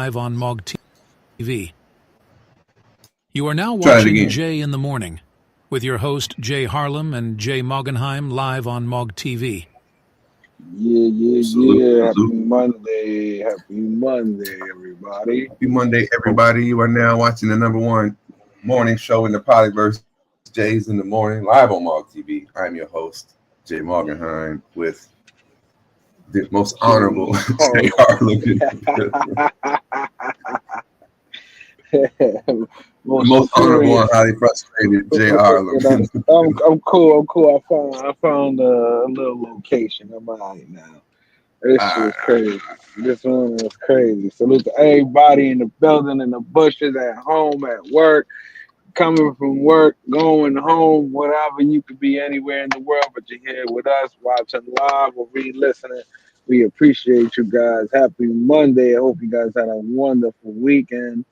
live on Mog TV. You are now watching Jay in the Morning with your host Jay Harlem and Jay Moggenheim live on Mog TV. Yeah. Happy Monday, everybody. Happy Monday, everybody. You are now watching the #1 morning show in the Polyverse, Jay's in the Morning, live on Mog TV. I'm your host, Jay Moggenheim, with the most honorable Jay Harlem. most honorable and highly frustrated Jay Harlem. I'm cool. I found a little location. I'm all right now. This was crazy. This one was crazy. Salute to everybody in the building, in the bushes, at home, at work, coming from work, going home, whatever. You could be anywhere in the world, but you're here with us, watching live or re-listening. We appreciate you guys. Happy Monday. I hope you guys had a wonderful weekend.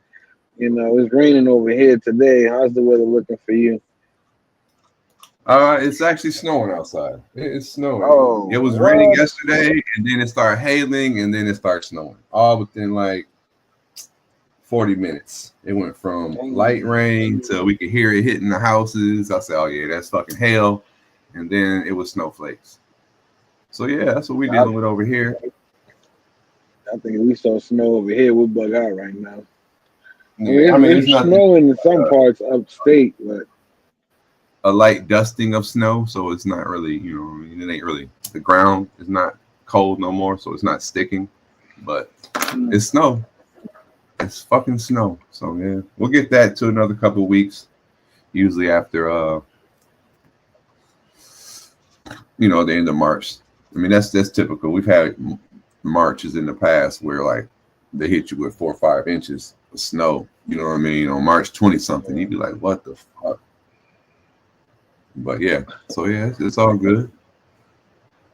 You know, it's raining over here today. How's the weather looking for you? It's actually snowing outside. It's snowing. It was raining yesterday, and then it started hailing, and then it started snowing. All within like 40 minutes. It went from light rain to we could hear it hitting the houses. I said, oh yeah, that's fucking hail. And then it was snowflakes. So yeah, that's what we're dealing with over here. I think if we saw snow over here, we'll bug out right now. It's snowing in some parts upstate, but a light dusting of snow, so it's not really, it ain't really, the ground is not cold no more, so it's not sticking, but it's snow. It's fucking snow. So yeah, we'll get that to another couple of weeks, usually after the end of March. I mean, that's typical. We've had Marches in the past where like they hit you with 4 or 5 inches of snow, you know what I mean, on March 20 something. You'd be like, what the fuck? But yeah, so yeah, it's all good.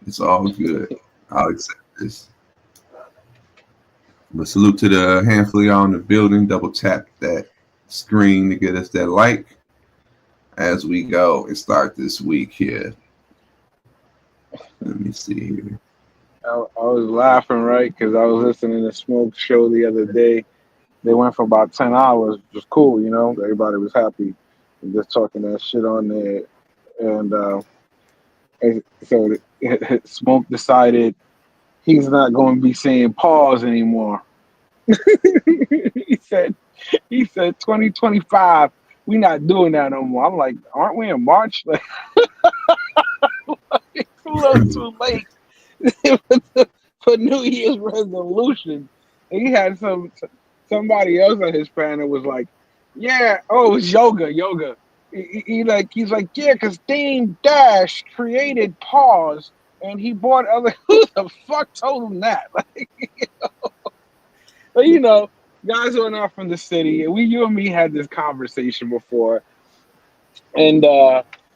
It's all good. I'll accept this. But salute to the handful of y'all in the building. Double tap that screen to get us that like as we go and start this week here. Let me see here. I was laughing, right? Because I was listening to Smoke show the other day. They went for about 10 hours. It was cool, Everybody was happy and just talking that shit on there. And so Smoke decided he's not going to be saying pause anymore. He said 2025, we're not doing that no more. I'm like, aren't we in March? Like, it's a little too late for New Year's resolution. And he had somebody else on his panel was like, yeah, it was yoga. He's like, yeah, because Dame Dash created pause, and he bought other. Who the fuck told him that? Like, But guys who are not from the city, you and me had this conversation before, and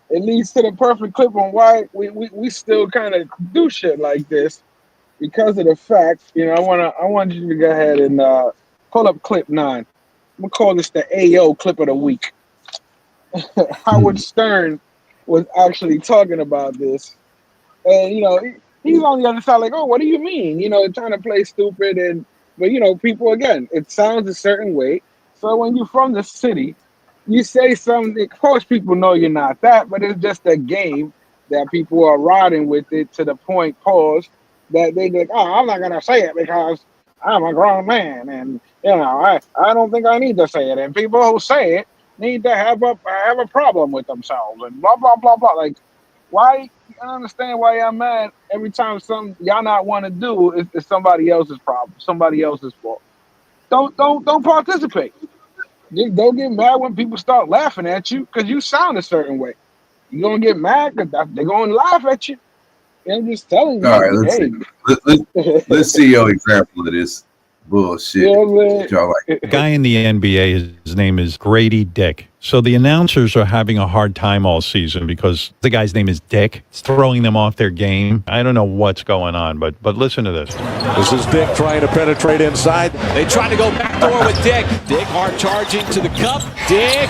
it leads to the perfect clip on why we still kind of do shit like this, because of the fact, I want you to go ahead and pull up clip 9. I'm gonna call this the AO clip of the week. Howard Stern was actually talking about this, and he's on the other side like, oh, what do you mean? Trying to play stupid, but people, again, it sounds a certain way. So when you're from the city, you say something. Of course, people know you're not that, but it's just a game that people are riding with it to the point, pause, that they like, oh, I'm not gonna say it because I'm a grown man, and I don't think I need to say it. And people who say it need to have a problem with themselves and blah blah blah blah. Like, why? I understand why y'all mad every time something y'all not want to do is somebody else's problem, somebody else's fault. Don't participate. Don't get mad when people start laughing at you because you sound a certain way. You're gonna get mad because they're gonna laugh at you. I'm just telling you. All right, let's see your example of this bullshit. Yeah, y'all like. Guy in the NBA, his name is Grady Dick. So the announcers are having a hard time all season because the guy's name is Dick. It's throwing them off their game. I don't know what's going on, but listen to this. This is Dick trying to penetrate inside. They try to go backdoor with Dick. Dick hard charging to the cup. Dick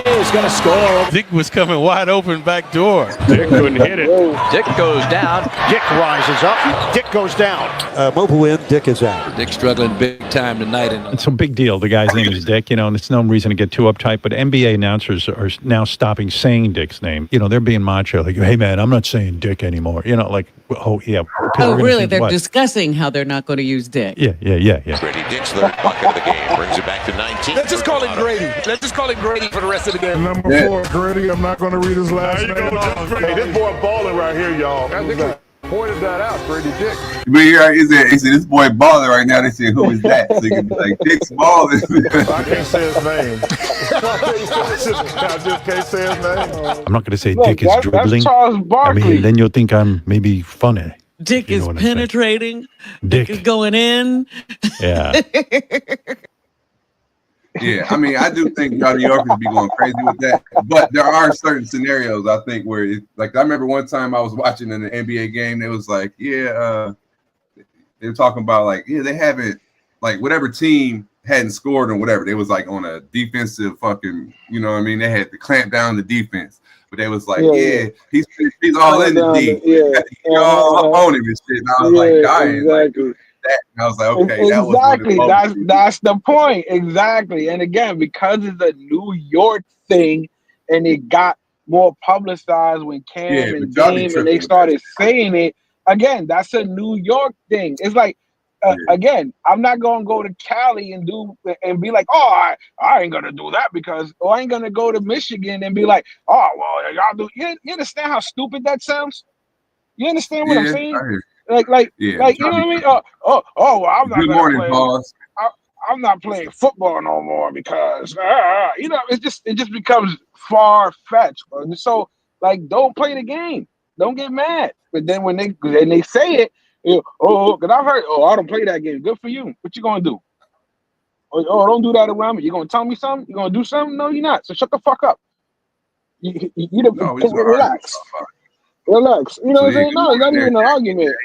is going to score. Dick was coming wide open back door. Dick couldn't hit it. Dick goes down. Dick rises up. Dick goes down. Mobile win. Dick is out. Dick struggling big time tonight. It's a big deal. The guy's name is Dick, and it's no reason to get too uptight, but NBA announcers are now stopping saying Dick's name. They're being macho, like, hey, man, I'm not saying Dick anymore. Like, oh, yeah. Oh, really? They're discussing how they're not going to use Dick. Yeah. Grady Dick's third bucket of the game. Brings it back to 19. Let's just call him Grady. Let's just call him Grady for the rest of the game. Number 4, Grady. I'm not going to read his last name. Hey, this boy balling right here, y'all. Pointed that out, Grady Dick. But he said, this boy balling right now. They said, who is that? So he can be like, Dick's balling. I can't say his name. I just can't say his name. I'm not going to say Dick is dribbling. That's Charles Barkley. Then you'll think I'm maybe funny. Dick is penetrating. Dick is going in. Yeah. Yeah, I do think New Yorkers be going crazy with that. But there are certain scenarios, I think, where I remember one time I was watching an NBA game. It was like, they were talking about they haven't, whatever team hadn't scored or whatever. They was on a defensive fucking, they had to clamp down the defense. But they was like, he's all in the deep. All on him and shit. And I was dying. Exactly. That. And I was like, okay, exactly. That's the point. Exactly. And again, because it's a New York thing, and it got more publicized when Cam and Dame and they started saying it. Again, that's a New York thing. It's like, again, I'm not gonna go to Cali and be like, oh, I ain't gonna do that because, or I ain't gonna go to Michigan and be like, oh, well, y'all do. You understand how stupid that sounds? You understand what I'm saying? Like, you know what I mean? Well, I'm not. Good morning, boss. I'm not playing football no more because it just becomes far fetched, bro. So don't play the game. Don't get mad. But then when they say it, because I've heard, I don't play that game. Good for you. What you gonna do? Oh, don't do that around me. You gonna tell me something? You gonna do something? No, you're not. So shut the fuck up. Relax. Relax. You know what I'm saying? No, it's not even an argument.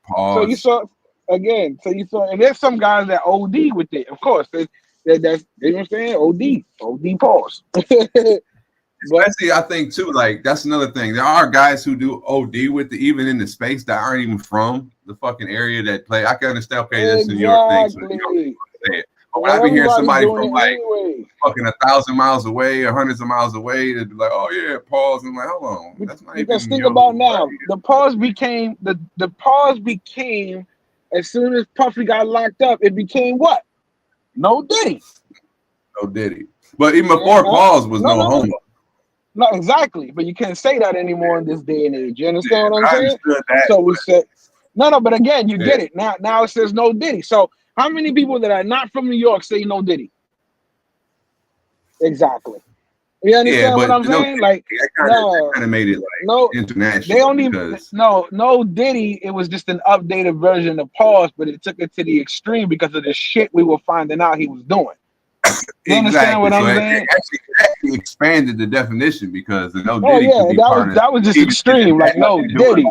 Pause. So you saw, and there's some guys that OD with it. Of course, that's you know what I'm saying? OD pause. Especially, I think too, that's another thing. There are guys who do OD with it, even in the space that aren't even from the fucking area that play. I can understand. Okay, this is New York thing. So you don't say it. But when I be hearing somebody from fucking 1,000 miles away or hundreds of miles away, they'd be like, "Oh yeah, pause." I'm like, "Hold on, that's not even." Because think about now, the pause became the pause became as soon as Puffy got locked up, it became what? No Diddy. No Diddy. But even before pause was no homo. No, exactly. But you can't say that anymore in this day and age. You understand what I'm saying? That, so we said no. But again, you get it. Now it says no Diddy. So how many people that are not from New York say no Diddy? Exactly. You understand what I'm saying? They kind of made it international. They only no Diddy. It was just an updated version of pause, but it took it to the extreme because of the shit we were finding out he was doing. You understand what I'm saying? It actually expanded the definition because the no Diddy. That was just extreme. No Diddy.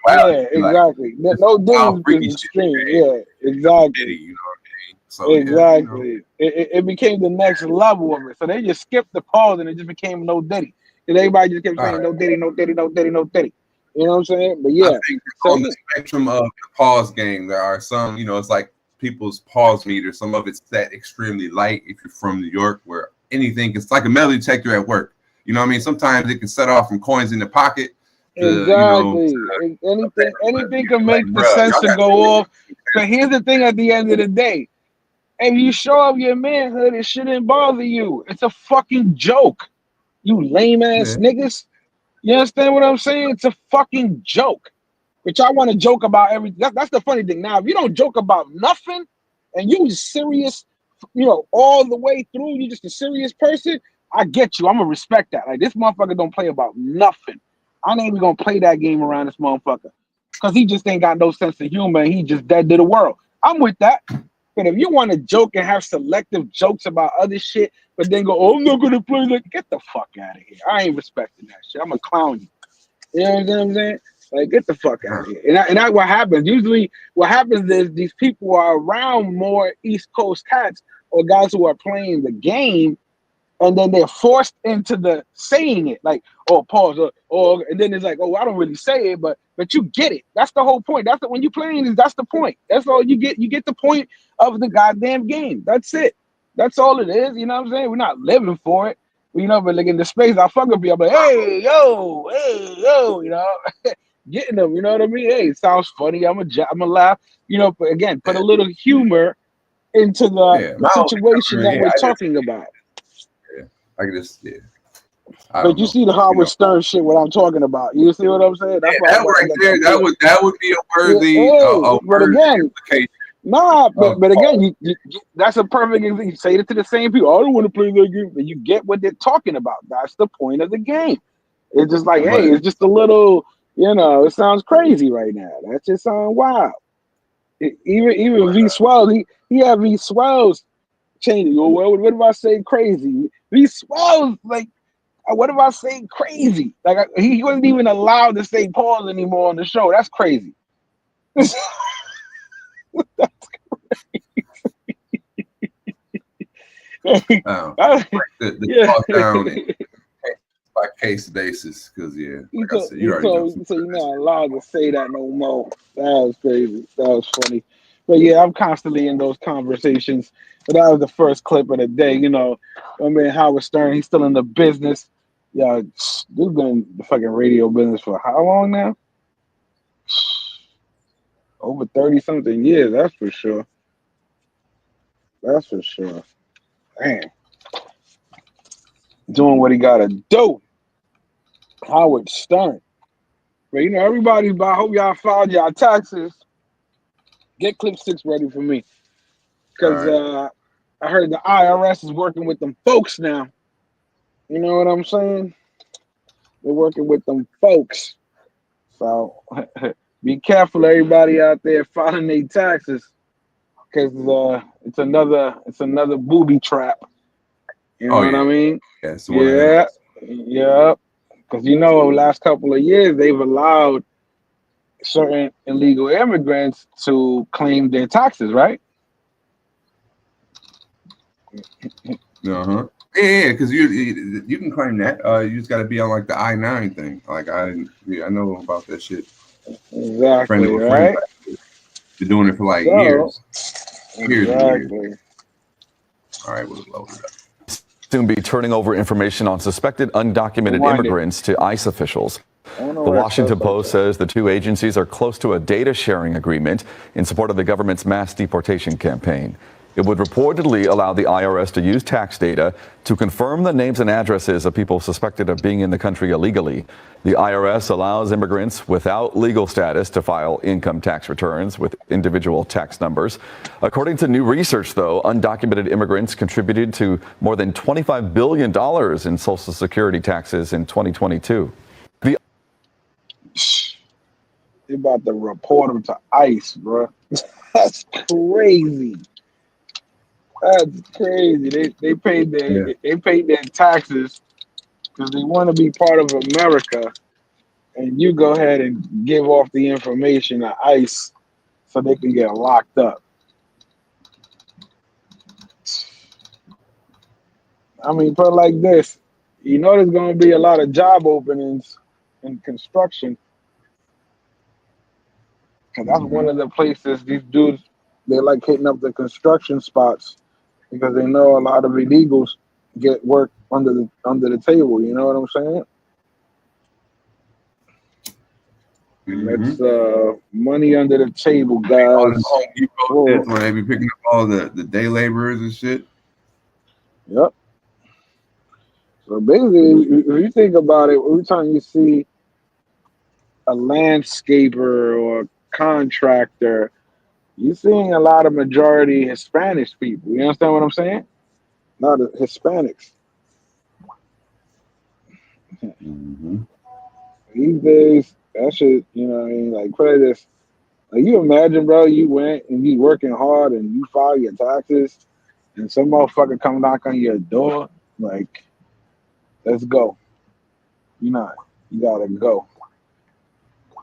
Yeah, exactly. No Diddy was extreme. Yeah, exactly. You know what I mean? So, exactly. It became the next level of it. So they just skipped the pause and it just became no Diddy. And everybody just kept saying no Diddy, no Diddy, no Diddy, no Diddy. You know what I'm saying? But yeah. I think on the spectrum of the pause game, there are some, it's like people's pause meter. Some of it's set extremely light if you're from New York, where anything, it's like a metal detector at work. You know what I mean? Sometimes it can set off from coins in the pocket. Exactly. Anything can make the sensor go off. So here's the thing at the end of the day. If you show up your manhood, it shouldn't bother you. It's a fucking joke. You lame ass niggas. You understand what I'm saying? It's a fucking joke. Which I want to joke about everything. That's the funny thing. Now, if you don't joke about nothing and you serious, all the way through, you just a serious person, I get you. I'm going to respect that. Like, this motherfucker don't play about nothing. I ain't even going to play that game around this motherfucker. Because he just ain't got no sense of humor and he just dead to the world. I'm with that. But if you want to joke and have selective jokes about other shit, but then go, oh, I'm not gonna play like. Get the fuck out of here! I ain't respecting that shit. I'm a clown you. You know what I'm saying? Like, get the fuck out of here. And that what happens. Usually, what happens is these people are around more East Coast cats or guys who are playing the game, and then they're forced into the saying it. Like, oh, pause, or and then it's like, oh, I don't really say it, but you get it. That's the whole point. That's when you're playing. That's the point. That's all you get. You get the point of the goddamn game. That's it. That's all it is. You know what I'm saying? We're not living for it. You know, but like in the space, I fuck with people. I'm like, hey, yo, you know, getting them. You know what I mean? Hey, it sounds funny. I'm a laugh. You know, but again, put a little humor into the situation that we're talking about. Yeah, I can just But you see the Howard Stern shit. What I'm talking about. You see what I'm saying? That's that right there. That would be a worthy. But again. Nah, but again, you that's a perfect example. You say it to the same people. I don't want to play that game, but you get what they're talking about. That's the point of the game. It's just like, hey, it's just a little, you know, it sounds crazy right now. That just sounds wild. Even V Swells, he had V Swells changing. Well, what if I say crazy? V Swells, like, what if I say crazy? Like, he wasn't even allowed to say pause anymore on the show. That's crazy. That's crazy. The talk down by case basis, because like I said, you already know. So you're not allowed to say that no more. That was crazy. That was funny. But yeah, I'm constantly in those conversations. But that was the first clip of the day. You know, I mean, Howard Stern, he's still in the business. Yeah, dude's been in the fucking radio business for how long now? Over 30-something years, that's for sure. That's for sure. Man. Doing what he gotta do. Howard Stern. But you know, everybody's I hope y'all filed y'all taxes. Get clip 6 ready for me. Because I heard the IRS is working with them folks now. You know what I'm saying? They're working with them folks. So be careful, everybody out there filing their taxes, because it's another booby trap. You know what I mean? Yeah. Because you know, last couple of years they've allowed certain illegal immigrants to claim their taxes, right? Yeah, because you can claim that. You just got to be on like the I-9 thing. Like I know about that shit. Exactly, right? You're doing it for like years. Exactly. All right, we'll load it up. Soon be turning over information on suspected undocumented immigrants to ICE officials. The Washington Post says the two agencies are close to a data sharing agreement in support of the government's mass deportation campaign. It would reportedly allow the IRS to use tax data to confirm the names and addresses of people suspected of being in the country illegally. The IRS allows immigrants without legal status to file income tax returns with individual tax numbers. According to new research, though, undocumented immigrants contributed to more than $25 billion in Social Security taxes in 2022. They about to report them to ICE, bro. That's crazy. That's crazy. They paid their taxes because they want to be part of America, and you go ahead and give off the information to ICE so they can get locked up. I mean, put it like this: you know, there's going to be a lot of job openings in construction, and that's one of the places these dudes they like hitting up the construction spots. Because they know a lot of illegals get work under the table. You know what I'm saying? That's money under the table, guys. When they be picking up all the day laborers and shit. Yep. So basically, if you think about it, every time you see a landscaper or a contractor, you're seeing a lot of majority Hispanic people. You understand what I'm saying? Not Hispanics. These days, that shit, you know what I mean? Like, put it this. Like, you imagine, bro, you went and you working hard and you file your taxes and some motherfucker come knock on your door, like, let's go. You gotta go.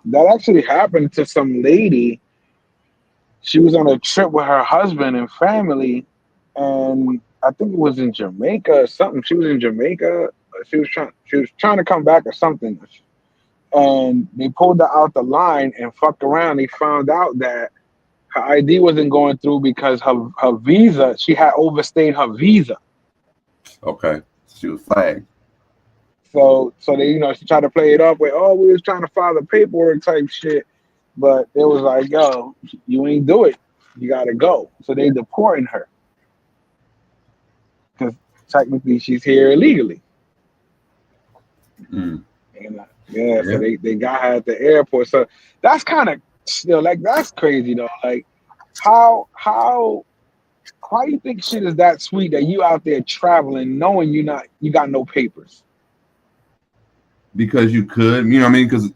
That actually happened to some lady. She was on a trip with her husband and family, and I think it was in Jamaica or something. She was in Jamaica. She was trying to come back or something. And they pulled her out the line and fucked around. They found out that her ID wasn't going through because her visa, she had overstayed her visa. Okay. She was flagged. So they, she tried to play it up with, oh, we was trying to file the paperwork type shit. But it was like, yo, you ain't do it. You gotta go. So they deporting her. Because technically she's here illegally. Mm. And, so they got her at the airport. So that's kind of still like that's crazy though. Like how you think shit is that sweet that you out there traveling knowing you got no papers? Because you could, you know what I mean? Because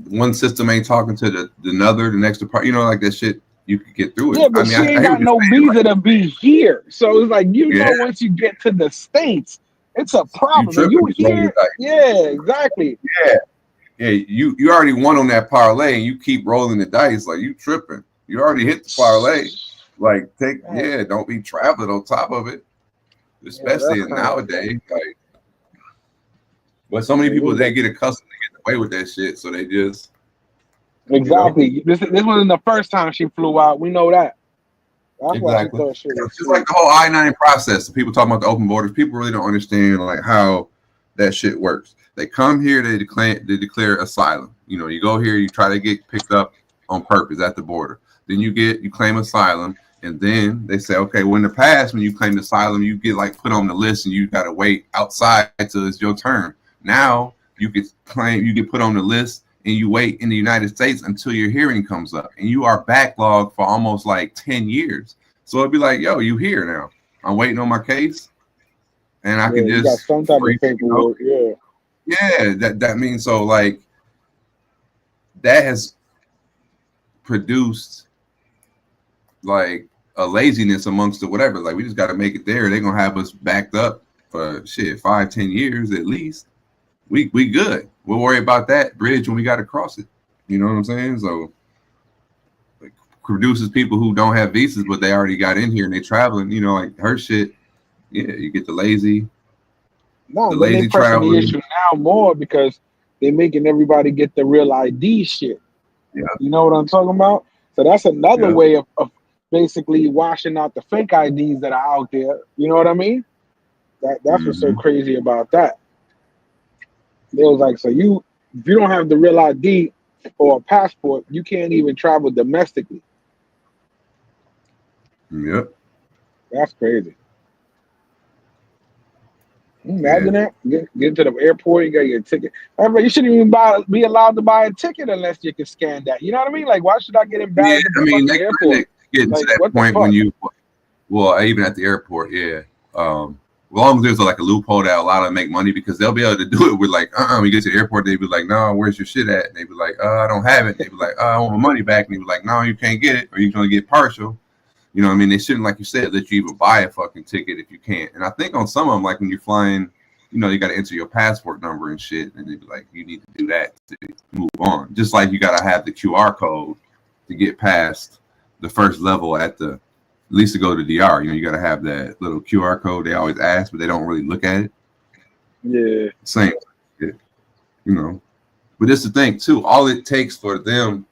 one system ain't talking to the next department, like that shit, you could get through it. Yeah, but she ain't got no visa to be here. So it's like, once you get to the States, it's a problem. You here? Yeah, exactly. Yeah. You already won on that parlay and you keep rolling the dice like you tripping. You already hit the parlay. Like don't be traveling on top of it. Especially nowadays. Like, but so many people they get accustomed to getting away with that shit, so they just exactly. This wasn't the first time she flew out. We know that. That's exactly. It's just like the whole I-9 process. The people talking about the open borders. People really don't understand like how that shit works. They come here, they declare asylum. You go here, you try to get picked up on purpose at the border. Then you claim asylum, and then they say, okay, well in the past when you claimed asylum, you get like put on the list and you gotta wait outside till it's your turn. Now you get put on the list and you wait in the United States until your hearing comes up, and you are backlogged for almost like 10 years. So it'd be like, yo, you here now? I'm waiting on my case, and I can just got some type of paperwork. Yeah, that means so like that has produced like a laziness amongst the whatever. Like we just got to make it there. They're gonna have us backed up for 5-10 years at least. We good. We'll worry about that bridge when we got to cross it. You know what I'm saying? So like, produces people who don't have visas, but they already got in here and they traveling. Like her shit. Yeah, you get the lazy. No, they pressing the issue now more because they're making everybody get the real ID shit. Yeah, you know what I'm talking about? So that's another way of basically washing out the fake IDs that are out there. You know what I mean? That's what's so crazy about that. It was like, so if you don't have the real ID or a passport, you can't even travel domestically. Yep. That's crazy. Imagine that. Get to the airport, you got your ticket. You shouldn't even be allowed to buy a ticket unless you can scan that. You know what I mean? Like, why should I get embarrassed at the airport? Getting to that point when even at the airport, as long as there's like a loophole that allow them to make money, because they'll be able to do it with like, we get to the airport, they'd be like, no, where's your shit at? And they'd be like, I don't have it. They'd be like, I want my money back. And they'd be like, no, you can't get it, or you're going to get partial. You know what I mean? They shouldn't, like you said, let you even buy a fucking ticket if you can't. And I think on some of them, like when you're flying, you got to enter your passport number and shit. And they'd be like, you need to do that to move on. Just like you got to have the QR code to get past the first level at least to go to DR. You got to have that little QR code they always ask, but they don't really look at it. Yeah. Same. But it's the thing, too. All it takes for them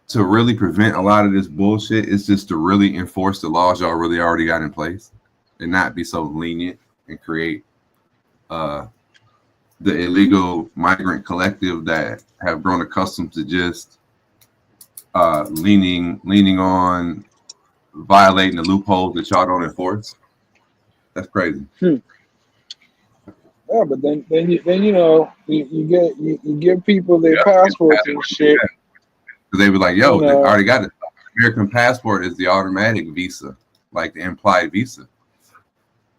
to really prevent a lot of this bullshit is just to really enforce the laws y'all really already got in place and not be so lenient and create the illegal migrant collective that have grown accustomed to just leaning on violating the loopholes that y'all don't enforce. That's crazy. Yeah, but then you give people their passports and shit. Because they were like, yo, they already got it. American passport is the automatic visa, like the implied visa.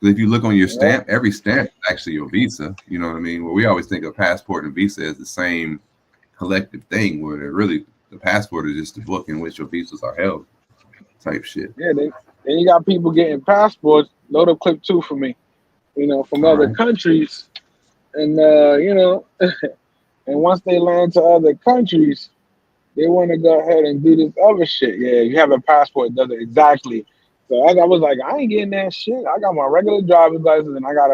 Because if you look on your stamp, every stamp is actually your visa. You know what I mean? Well, we always think of passport and visa as the same collective thing, where the passport is just the book in which your visas are held, type shit. Yeah, Then you got people getting passports. Load up clip 2 for me. You know, from other countries, and you know, and once they land to other countries, they want to go ahead and do this other shit. Yeah, you have a passport, does it exactly. So I was like, I ain't getting that shit. I got my regular driver's license, and I got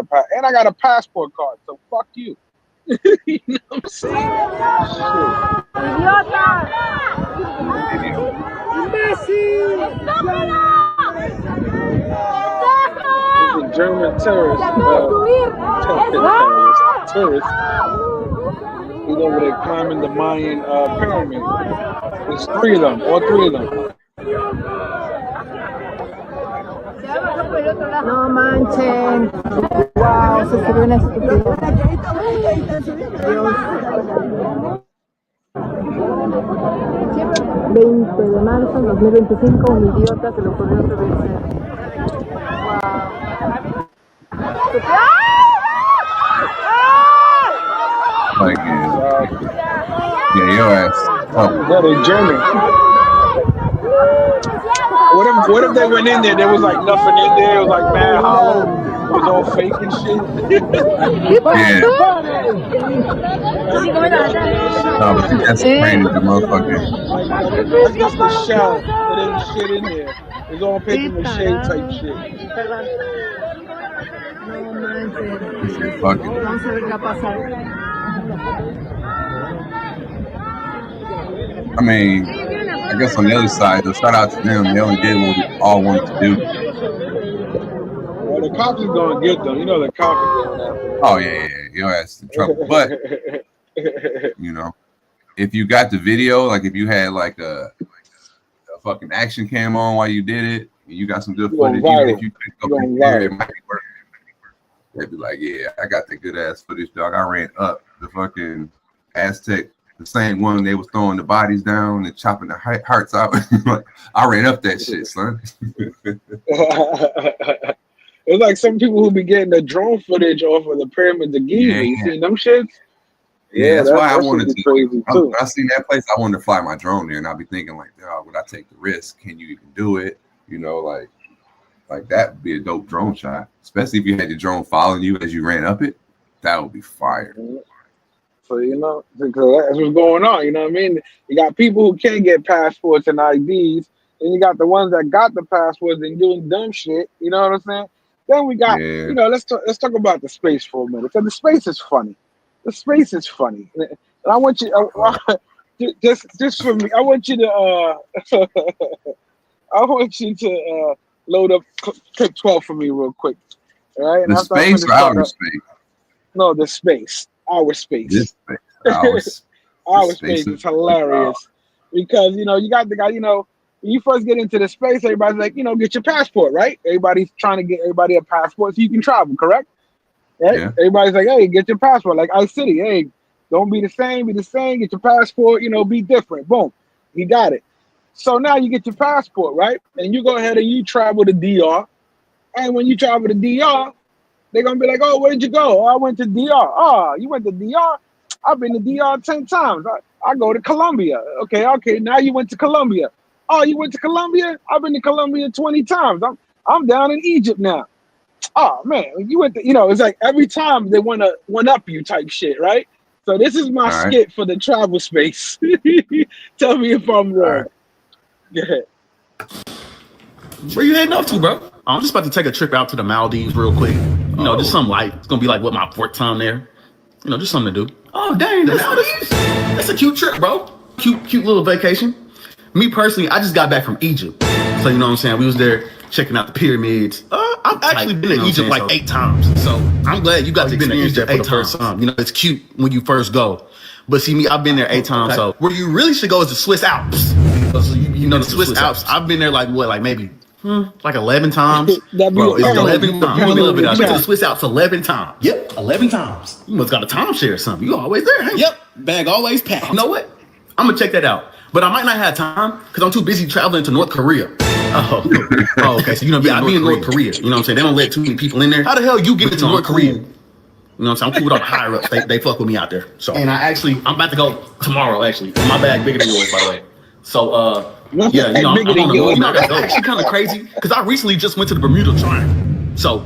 a passport card. So fuck you. You know what I'm saying? He's a German terrorist. Tourist. He's over there climbing the Mayan pyramid. There's 3 of them, all 3 of them. No manchen. Wow, se subió una estupidez. 20 de marzo de 2025, un idiota se le ocurrió subirse. Like, yeah, your ass. Yeah, they're German. What if they went in there? There was like nothing in there. It was like mad hollow. It was all fake and shit. Yeah. No, but that's crazy, the motherfucker. That's just the shell. It ain't shit in there. It's all paper mache type shit. This shit fucking. I mean, I guess on the other side, though, shout out to them. They only did what we all wanted to do. Well, the cops is gonna get them. You know the cops are going after them. Oh yeah, your ass in trouble. But you know, if you got the video, like if you had like a fucking action cam on while you did it, you got some good footage. Even if you picked up here, it might be working. They'd be like, yeah, I got that good ass footage, dog. I ran up the fucking Aztec. The same one they was throwing the bodies down and chopping the hearts out. I ran up that shit, son. It's like some people who be getting the drone footage off of the pyramids of Giza. Yeah. You seen them shits? Yeah, that's why I wanted to. Crazy too. When I seen that place, I wanted to fly my drone there, and I'll be thinking like, oh, would I take the risk? Can you even do it? You know, like that would be a dope drone shot, especially if you had your drone following you as you ran up it. That would be fire. So, you know, because that's what's going on. You know what I mean? You got people who can't get passports and IDs, and you got the ones that got the passports and doing dumb shit. You know what I'm saying? Then we got, you know, let's talk about the space for a minute. Because the space is funny. The space is funny, and I want you just for me. I want you to load up clip 12 for me real quick. All right? The space or outer space? No, the space. Our space. This space. Our space is hilarious because you know you got the guy. You know, when you first get into the space, everybody's like, you know, get your passport, right? Everybody's trying to get everybody a passport so you can travel, correct? Right? Yeah. Everybody's like, hey, get your passport. Like Ice City, hey, don't be the same. Be the same. Get your passport. You know, be different. Boom, he got it. So now you get your passport, right? And you go ahead and you travel to DR. And when you travel to DR, they're going to be like, oh, where'd you go? Oh, I went to DR. Oh, you went to DR? I've been to DR 10 times. I go to Colombia. Okay. Now you went to Colombia. Oh, you went to Colombia? I've been to Colombia 20 times. I'm down in Egypt now. Oh, man, you went to, you know, it's like every time they want to one-up you type shit, right? So this is my skit for the travel space. Tell me if I'm wrong. Go ahead. Where you heading off to, bro? I'm just about to take a trip out to the Maldives real quick. You know, just something light. It's gonna be like what, my 4th time there. You know, just something to do. Oh, dang, the Maldives. That's a cute trip, bro. Cute little vacation. Me personally, I just got back from Egypt. So you know what I'm saying? We was there checking out the pyramids. I've actually been to Egypt like 8 times. So I'm glad you got to experience that for the first time. You know, it's cute when you first go. But see me, I've been there 8 times. So where you really should go is the Swiss Alps. So you know the Swiss Alps. I've been there like what, like maybe like 11 times. Bro, it's 11 times. I've been to the Swiss Alps 11 times. Yep, 11 times. You must got a timeshare or something. You always there, hey? Yep, bag always packed. You know what? I'm gonna check that out. But I might not have time because I'm too busy traveling to North Korea. Oh, okay. So you know, I'll be in North Korea. You know what I'm saying? They don't let too many people in there. How the hell you get into North Korea? You know what I'm saying? I'm cool with all the higher ups. They fuck with me out there. So, and I'm about to go tomorrow, actually. My bag bigger than yours, by the way. So, Yeah, you know, I'm on the move. That's actually kind of crazy because I recently just went to the Bermuda Triangle. So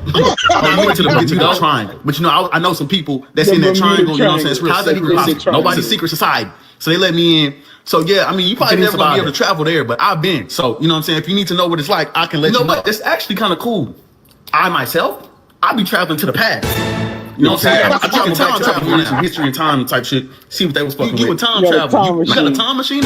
I went to the Bermuda Triangle. But you know, I know some people that's in that triangle. You know what I'm saying? It's real. How's that even possible? Nobody's secret society. So they let me in. So yeah, I mean, you probably never gonna be able to travel there, but I've been. So you know what I'm saying? If you need to know what it's like, I can let you know. But it's actually kind of cool. I myself, I'll be traveling to the past. You know what I'm saying? I travel time travel on some history and time type shit. See what they was fucking with. You a time travel. You got a time machine?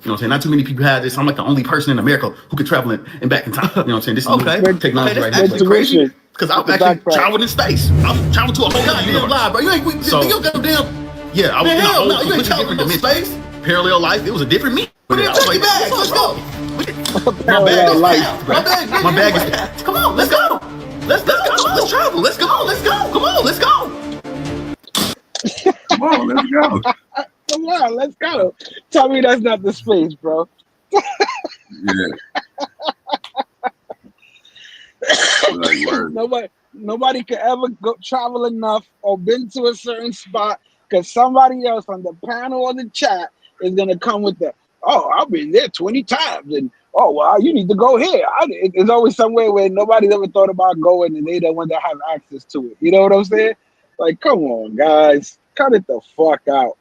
You know what I'm saying? Not too many people have this. I'm like the only person in America who could travel in back in time. You know what I'm saying? This is technology right now. Crazy. Because I've actually traveled in space. I've traveled to a whole goddamn live, bro. You ain't goddamn. Yeah, I was in a whole completely different dimension. Space? Parallel life. It was a different me. Check your bags. Let's go. My bag is packed. Come on, let's go. Let's go. Let's travel. Let's go. Let's go. Come on, let's go. Come on, let's go. Come on, let's go. Tell me that's not the space, bro. Yeah. Nobody could ever go travel enough or been to a certain spot because somebody else on the panel or the chat is gonna come with the, oh, I've been there 20 times, and oh, well, you need to go here. It's always somewhere where nobody's ever thought about going, and they the one that have access to it. You know what I'm saying? Like, come on, guys, cut it the fuck out.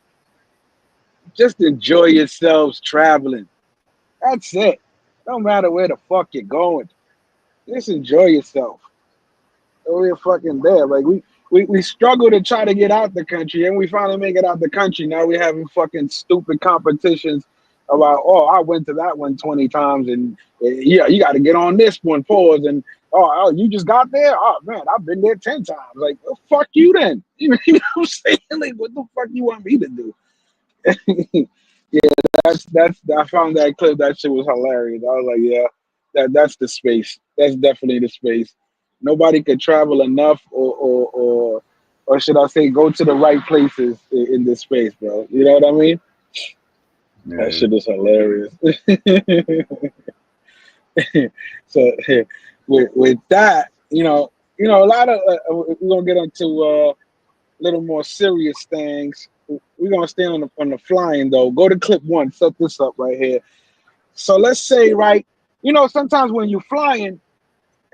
Just enjoy yourselves traveling. That's it. No matter where the fuck you're going, just enjoy yourself. We're fucking there. Like we struggle to try to get out the country, and we finally make it out the country. Now we're having fucking stupid competitions about, oh, I went to that one 20 times, and yeah, you got to get on this one, pause, and oh, you just got there? Oh man, I've been there 10 times. Like, well, fuck you then. You know what I'm saying? Like, what the fuck you want me to do? Yeah, I found that clip. That shit was hilarious. I was like, yeah, that's the space. That's definitely the space. Nobody could travel enough, or should I say, go to the right places in this space, bro. You know what I mean? Yeah. That shit is hilarious. So with that, you know, a lot of we're gonna get into a little more serious things. We're gonna stay on the flying though. Go to clip 1. Set this up right here. So let's say, right, you know, sometimes when you're flying,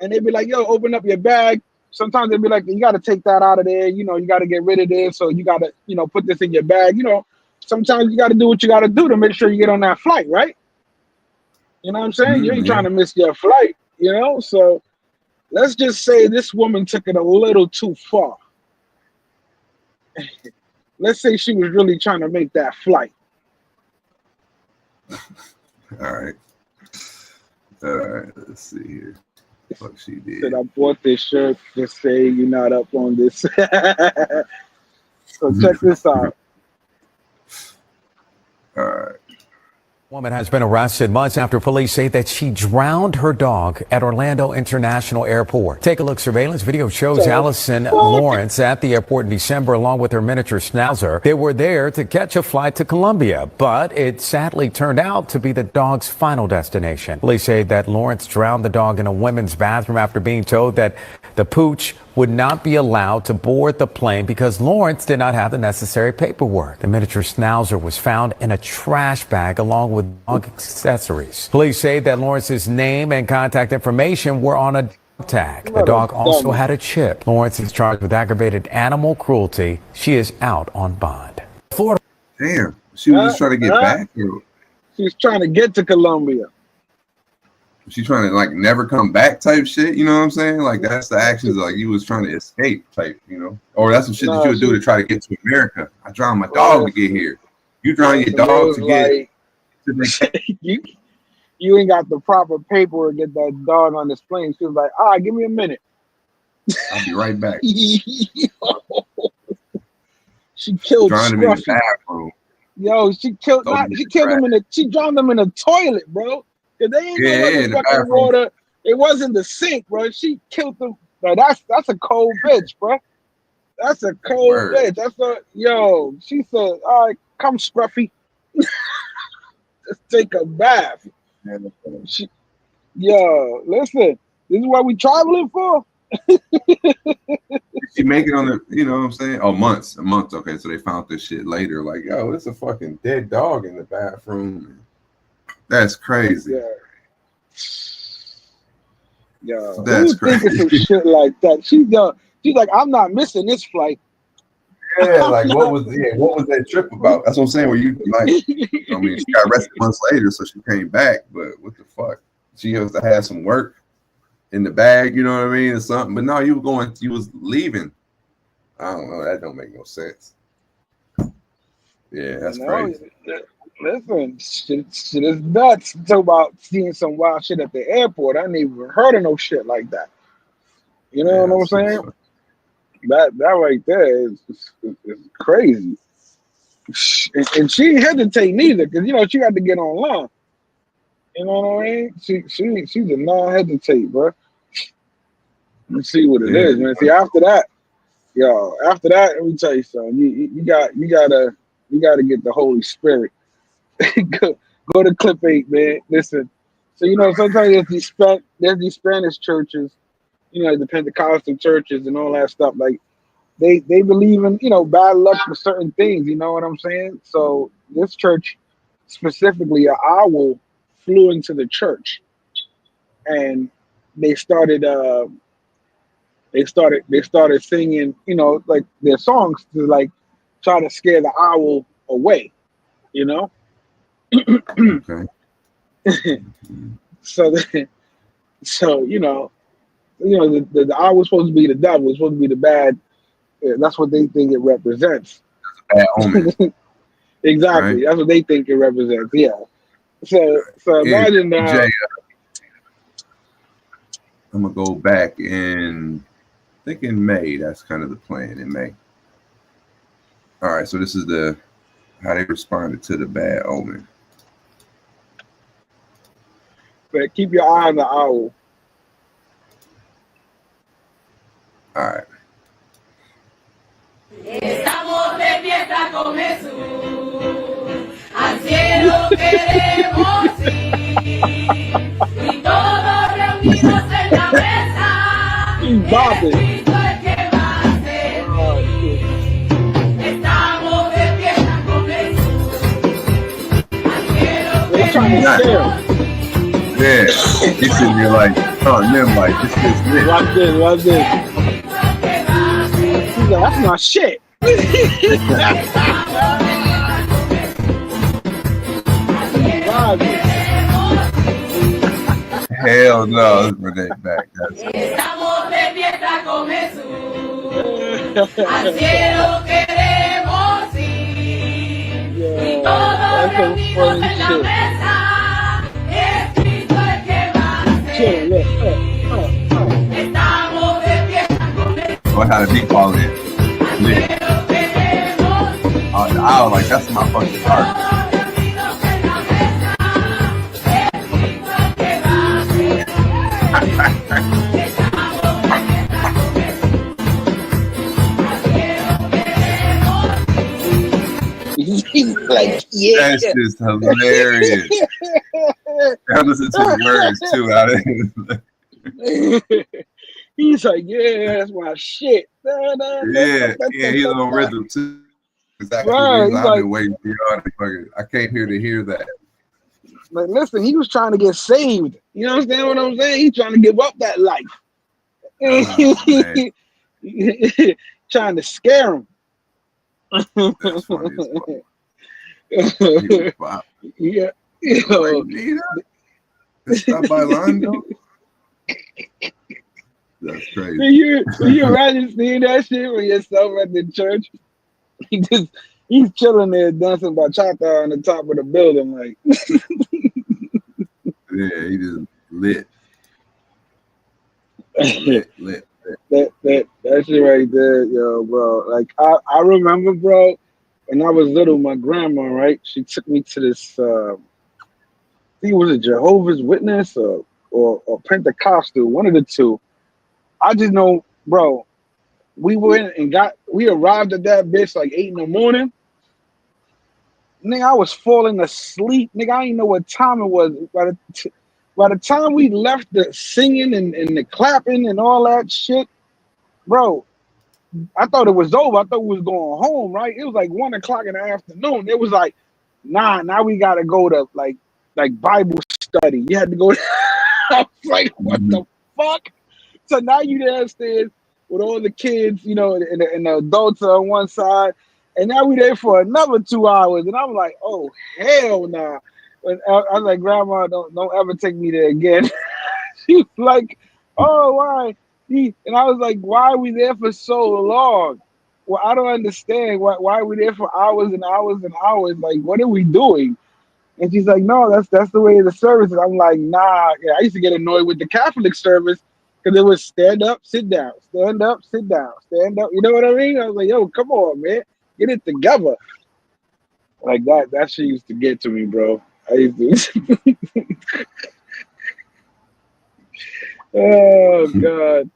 and they be like, "Yo, open up your bag." Sometimes they be like, "You got to take that out of there. You know, you got to get rid of this. So you got to, you know, put this in your bag." You know, sometimes you got to do what you got to do to make sure you get on that flight, right? You know what I'm saying? You ain't trying to miss your flight, you know. So let's just say this woman took it a little too far. Let's say she was really trying to make that flight. All right. Let's see here. What she did. Said, I bought this shirt to say you're not up on this. So check this out. All right. Woman has been arrested months after police say that she drowned her dog at Orlando International Airport. Take a look. Surveillance video shows Allison Lawrence at the airport in December along with her miniature schnauzer. They were there to catch a flight to Colombia, but it sadly turned out to be the dog's final destination. Police say that Lawrence drowned the dog in a women's bathroom after being told that the pooch would not be allowed to board the plane because Lawrence did not have the necessary paperwork. The miniature schnauzer was found in a trash bag along with dog accessories. Police say that Lawrence's name and contact information were on a tag. The dog also had a chip. Lawrence is charged with aggravated animal cruelty. She is out on bond. Florida. Damn, she was just trying to get back. She's trying to get to Colombia. She's trying to like never come back type shit, you know what I'm saying? Like that's the actions like you was trying to escape type, you know? Or that's some shit that you would do to try to get to America. I drowned my dog to get here. You drown your dog to get you ain't got the proper paperwork to get that dog on this plane. She was like, all right, give me a minute. I'll be right back. She killed Drowned him in the bathroom. Yo, she killed him she drowned him in the toilet, bro. Cause they ain't in the fucking water. It wasn't the sink, bro. She killed them. Bro, that's a cold bitch, bro. That's a cold bitch. She said, all right, come Scruffy. Just take a bath. Listen, this is what we traveling for. She make it on the, you know what I'm saying? Oh, months. A month. Okay, so they found this shit later. Like, yo, it's a fucking dead dog in the bathroom. That's crazy. Yeah, that's crazy. Some shit like that. She's like, I'm not missing this flight. Yeah, like what was that trip about? That's what I'm saying. Where you like, I mean, she got arrested months later, so she came back. But what the fuck? She has to have some work in the bag, you know what I mean, or something. But no, you was leaving. I don't know. That don't make no sense. Yeah, that's crazy. Listen, shit is nuts. Talk about seeing some wild shit at the airport. I ain't even heard of no shit like that. You know what I'm saying? That right there is crazy. And she didn't hesitate neither, because she got to get online. You know what I mean? She did not hesitate, bro. Let's see what it is, man. See, after that, let me tell you something. You gotta get the Holy Spirit. go to Clip 8, man. Listen. So sometimes there's these Spanish churches, the Pentecostal churches and all that stuff. Like they believe in bad luck for certain things. You know what I'm saying? So this church specifically, an owl flew into the church, and they started singing, like their songs to like try to scare the owl away, Okay. So the owl was supposed to be the devil. It's supposed to be the bad. That's what they think it represents. Bad omen. Exactly. Right? That's what they think it represents. Yeah. So imagine that. Jay, I'm gonna go back in May. That's kind of the plan in May. All right. So this is how they responded to the bad omen. But keep your eye on the owl. All right. Estamos de fiesta con Jesús, al cielo queremos ir, y todos reunidos en la mesa, Cristo el que va a servir. Estamos de fiesta con Jesús, al cielo queremos ir. Yeah, he's sitting there like, them like, this is it. Watch this. He's like, that's my shit. Hell no, let's bring that back. Estamos de fiesta con Jesús, al cielo queremos ir, y todos reunidos en la mesa, es Cristo el que va a servir. Estamos de fiesta con Jesús. What how the beat fall in? Yeah. I was like, that's my fucking heart. He's like, yeah. That's just hilarious. I listen to the words too. He's like, yeah, that's my shit. Yeah, he's on rhythm too. Exactly. Right, I've been waiting for I came here to hear that. Like, listen, he was trying to get saved. You understand what I'm saying? He's trying to give up that life. Trying to scare him. That's funny as fuck. Yeah. Stop bailando. That's crazy. Can you imagine seeing that shit with yourself at the church? He's chilling there dancing bachata on the top of the building, like. Yeah, he just lit. lit. That shit right there, yo, bro. Like I remember, bro, when I was little, my grandma, right? She took me to this. I think it was a Jehovah's Witness or Pentecostal, one of the two. I just know, bro. We went and we arrived at that bitch like 8 a.m. Nigga, I was falling asleep. Nigga, I didn't know what time it was. By the time we left the singing and the clapping and all that shit, bro, I thought it was over. I thought we was going home, right? It was like 1 o'clock in the afternoon. It was like, nah, now we gotta go to like like Bible study. You had to go. I was like, what the fuck? So now you downstairs with all the kids, and the adults are on one side, and now we there for another 2 hours, and I'm like, oh hell nah. And I was like, Grandma, don't ever take me there again. She was like, oh, why? And I was like, why are we there for so long? Well, I don't understand. Why are we there for hours and hours and hours? Like, what are we doing? And she's like, no, that's the way of the service. And I'm like, nah. Yeah, I used to get annoyed with the Catholic service because it was stand up, sit down, stand up, sit down, stand up. You know what I mean? I was like, yo, come on, man, get it together. Like that shit used to get to me, bro. I used to. Oh God,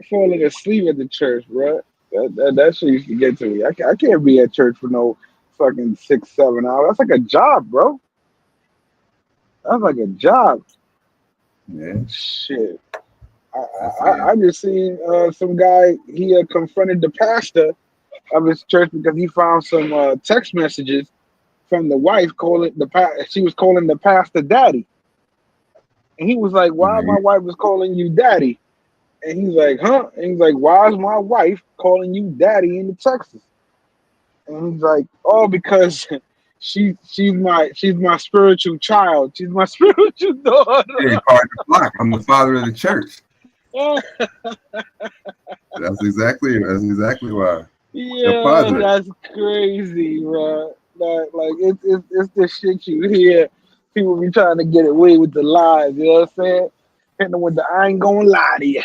falling asleep at the church, bro. That shit used to get to me. I can't be at church for no fucking 6-7 hours. That's like a job, bro. That's like a job. Yeah. Shit. I just seen some guy. He confronted the pastor of his church because he found some text messages from the wife she was calling the pastor daddy. And he was like, why my wife was calling you daddy? And he's like, huh? And he's like, why is my wife calling you daddy in the Texas? And he's like, oh, because she's my spiritual child. She's my spiritual daughter. Yeah, part of the flock. I'm the father of the church. That's exactly why. Yeah, that's crazy, bro. Like it's the shit you hear. People be trying to get away with the lies. You know what I'm saying? Hitting them with the I ain't gonna lie to you.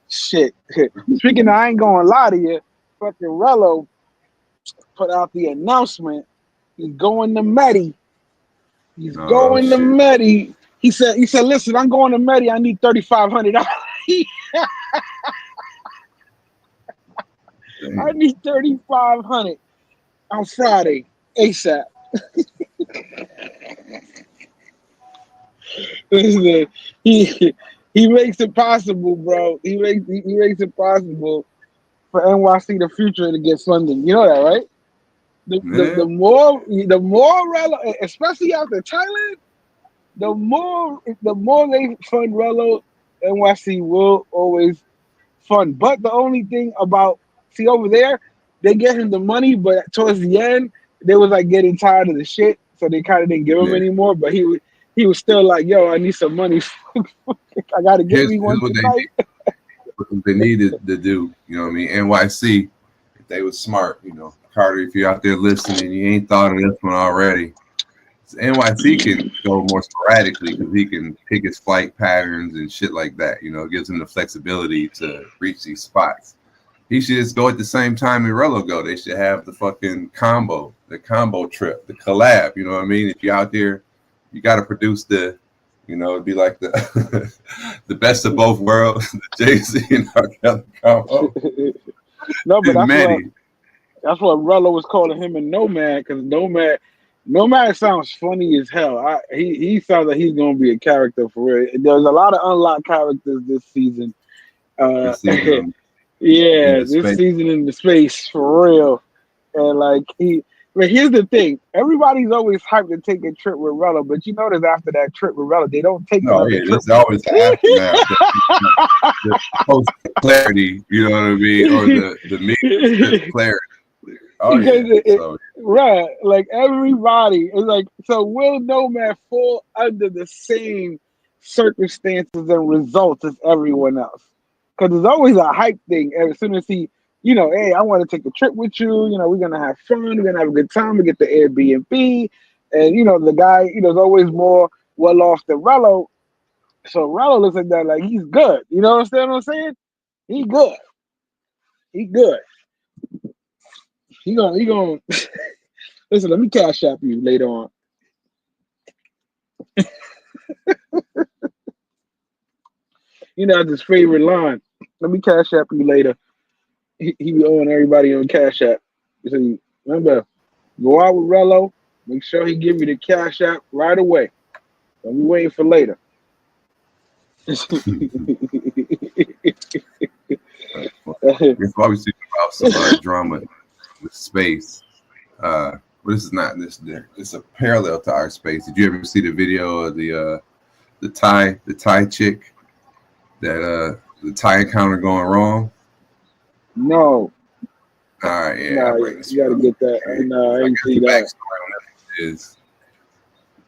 Shit. Speaking of I ain't gonna lie to you, fucking Rello put out the announcement. He's going to Medi. He's going to Medi. He said, listen, I'm going to Medi. I need $3,500. I need $3,500 on Friday, ASAP. He makes it possible, bro. He makes it possible for NYC the Future to get funding. You know that, right? The more Rello, especially after Thailand, the more they fund Rello, NYC will always fund. But the only thing about over there, they get him the money, but towards the end, they was like getting tired of the shit, so they kind of didn't give him anymore. But he was still like, yo, I need some money. I gotta get me one tonight. What they needed to do, you know what I mean? NYC, if they was smart, Carter, if you're out there listening, you ain't thought of this one already. NYC can go more sporadically because he can pick his flight patterns and shit like that. It gives him the flexibility to reach these spots. He should just go at the same time Rello go. They should have the fucking combo trip, the collab. You know what I mean? If you're out there, you got to produce it'd be like the the best of both worlds, the Jay-Z and R. Kelly combo. No, but that's what Rello was calling him and Nomad, because Nomad sounds funny as hell. He sounds like he's gonna be a character for real. There's a lot of unlocked characters this season. This season in the space for real. And but here's the thing: everybody's always hyped to take a trip with Rello, but you notice after that trip with Rello, they don't take. No, it's always after the post clarity. You know what I mean, or the media clarity. Right, like everybody is like, so will Nomad fall under the same circumstances and results as everyone else? Because there's always a hype thing. As soon as he, hey, I want to take a trip with you. We're gonna have fun. We're gonna have a good time. We get the Airbnb, and the guy, is always more well off than Rello. So Rello looks at that like he's good. You know what I'm saying? He good. He good. He gonna listen. Let me cash app you later on. That's his favorite line. Let me cash app you later. He be owing everybody on Cash App. So remember, go out with Rello. Make sure he give you the Cash App right away. Don't be waiting for later. It's always talking about some drama with space. Well, this is not this. It's a parallel to our space. Did you ever see the video of the Thai chick that the Thai encounter going wrong? No. All right, yeah. No, you got to get that. And I didn't see that. Is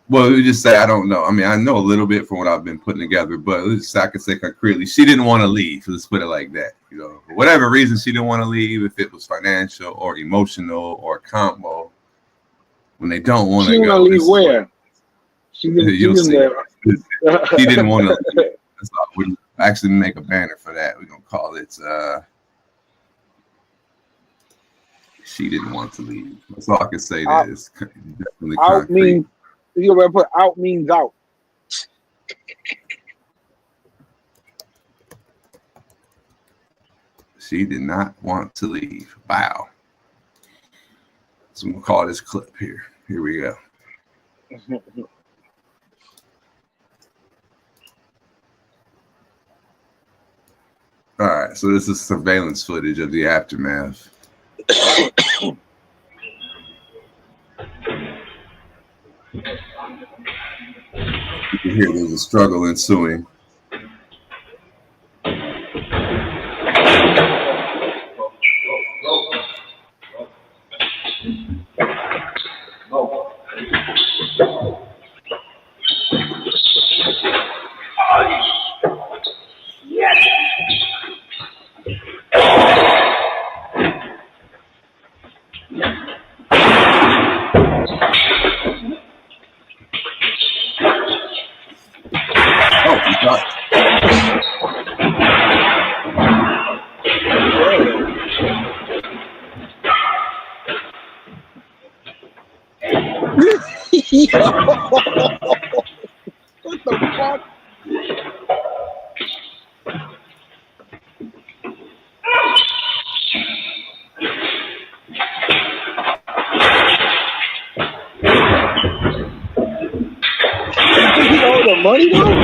well, we just say I don't know. I mean, I know a little bit from what I've been putting together, but I can say concretely, she didn't want to leave. Let's put it like that. You know, for whatever reason, she didn't want to leave. If it was financial or emotional or combo, when they don't want to go, leave where? She didn't want to leave. That's all. We actually make a banner for that. We're gonna call it. She didn't want to leave. That's all I can say. That is definitely out means you gotta put out means out. She did not want to leave. Wow. So I'm gonna call this clip here. Here we go. All right. So this is surveillance footage of the aftermath. You can hear there's a struggle ensuing. What the fuck? Did he owe the money though?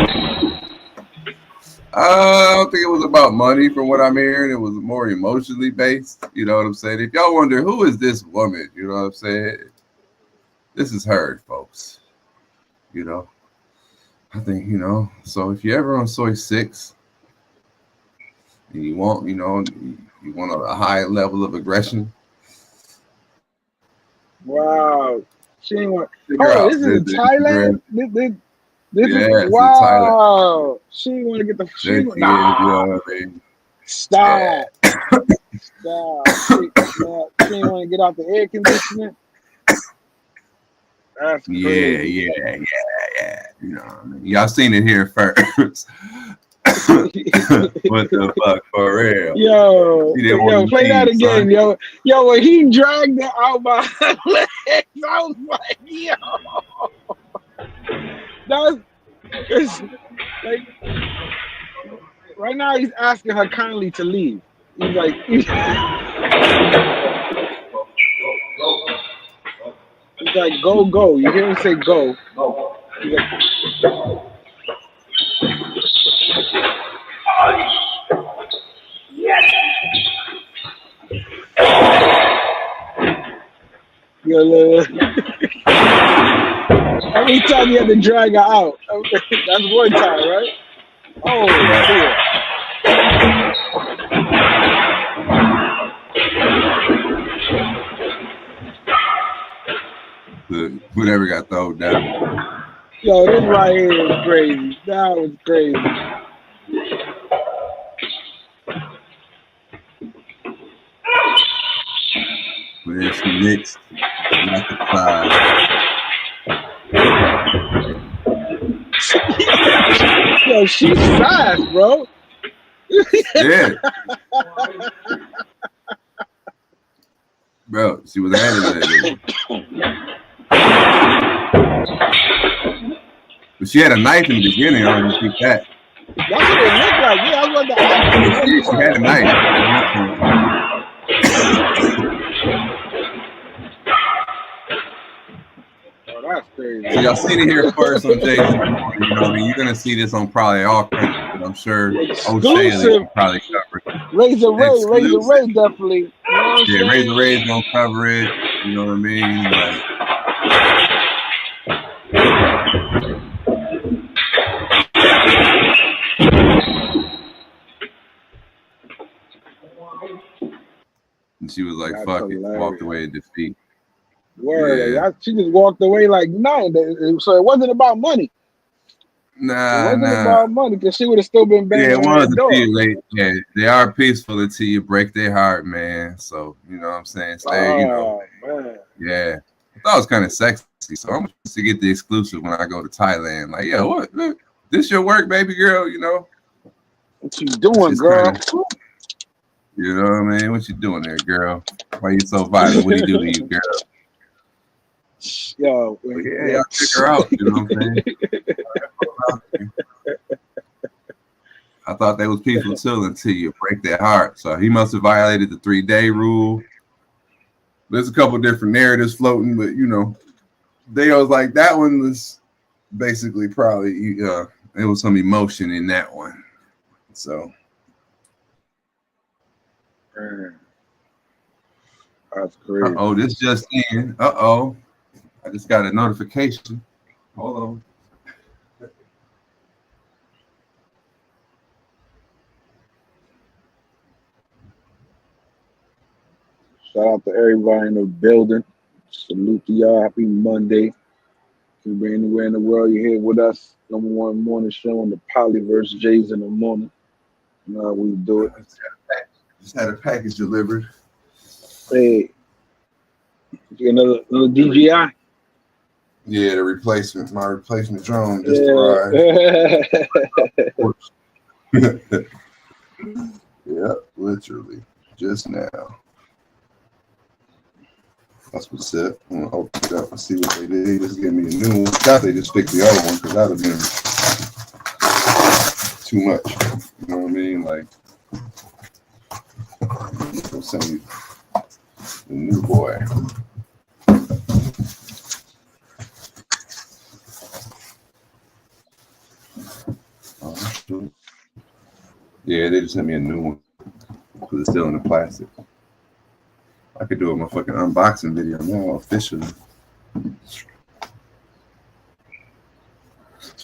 I don't think it was about money from what I'm hearing. It was more emotionally based. You know what I'm saying? If y'all wonder who is this woman, you know what I'm saying? This is her, folks. You know, I think, you know, so if you're ever on Soy 6 and you want, you know, you want a high level of aggression. Wow. She ain't want. Oh, this is in Thailand? This is wow. She didn't want to get the. She nah. You know what I mean? Stop. Stop. She didn't want to get out the air conditioning. That's crazy. Yeah. You know what I mean? Y'all seen it here first. What the fuck, for real? Yo, play that again, son. Yo, when he dragged it out by her legs, I was like, yo. It's like right now he's asking her kindly to leave. He's like, he's like, go. You hear him say go. He's like, how many times you had to drag her out? That's one time, right? Oh, yeah. Whatever got thrown down. Yo, this right here was crazy. That was crazy. Where's the next? Not the five. Yo, she's fast, bro. Yeah. Bro, she was adding that. But she had a knife in the beginning. I didn't think that. That's what it looked like. Yeah, I was about to ask. She had a knife. That's crazy. So y'all seen it here first on Jason. You know what I mean? You're gonna see this on probably all countries, but I'm sure O'Shea probably cover it. Razor Ray definitely. You know Razor Ray's gonna cover it. You know what I mean? Like, and she was like, "Fuck it," walked away in defeat. Word, yeah. She just walked away like nothing. So it wasn't about money. Nah, it wasn't about money because she would have still been banging. Yeah, it was. They are peaceful until you break their heart, man. So you know what I'm saying? Stay, you know. Man. Yeah, I thought it was kind of sexy. So I'm to get the exclusive when I go to Thailand. Like, yeah, what? This your work, baby girl? You know. What you doing, girl? You know what I mean? What you doing there, girl? Why you so violent? What do you do to you, girl? Yo, yeah, I'll check her out. You know what I'm saying? I thought they was peaceful too until you break their heart. So he must have violated the 3-day rule. There's a couple different narratives floating, but you know, they was like that one was basically probably there was some emotion in that one. So that's crazy. Oh, this just in. Uh-oh. I just got a notification. Hold on. Shout out to everybody in the building. Salute to y'all. Happy Monday. You be anywhere in the world, you're here with us. #1 morning show on the Polyverse, Jays in the morning. You know how we do it. Just had a package delivered. Hey. Another DJI? Yeah, the replacement. My replacement drone just arrived. Yeah, literally. Just now. That's what's up. I'm gonna open it up and see what they did. They just gave me a new one. I thought they just picked the other one because that would have been too much. You know what I mean? Like, they'll send me the new boy. Yeah, they just sent me a new one because it's still in the plastic. I could do a motherfucking unboxing video now officially.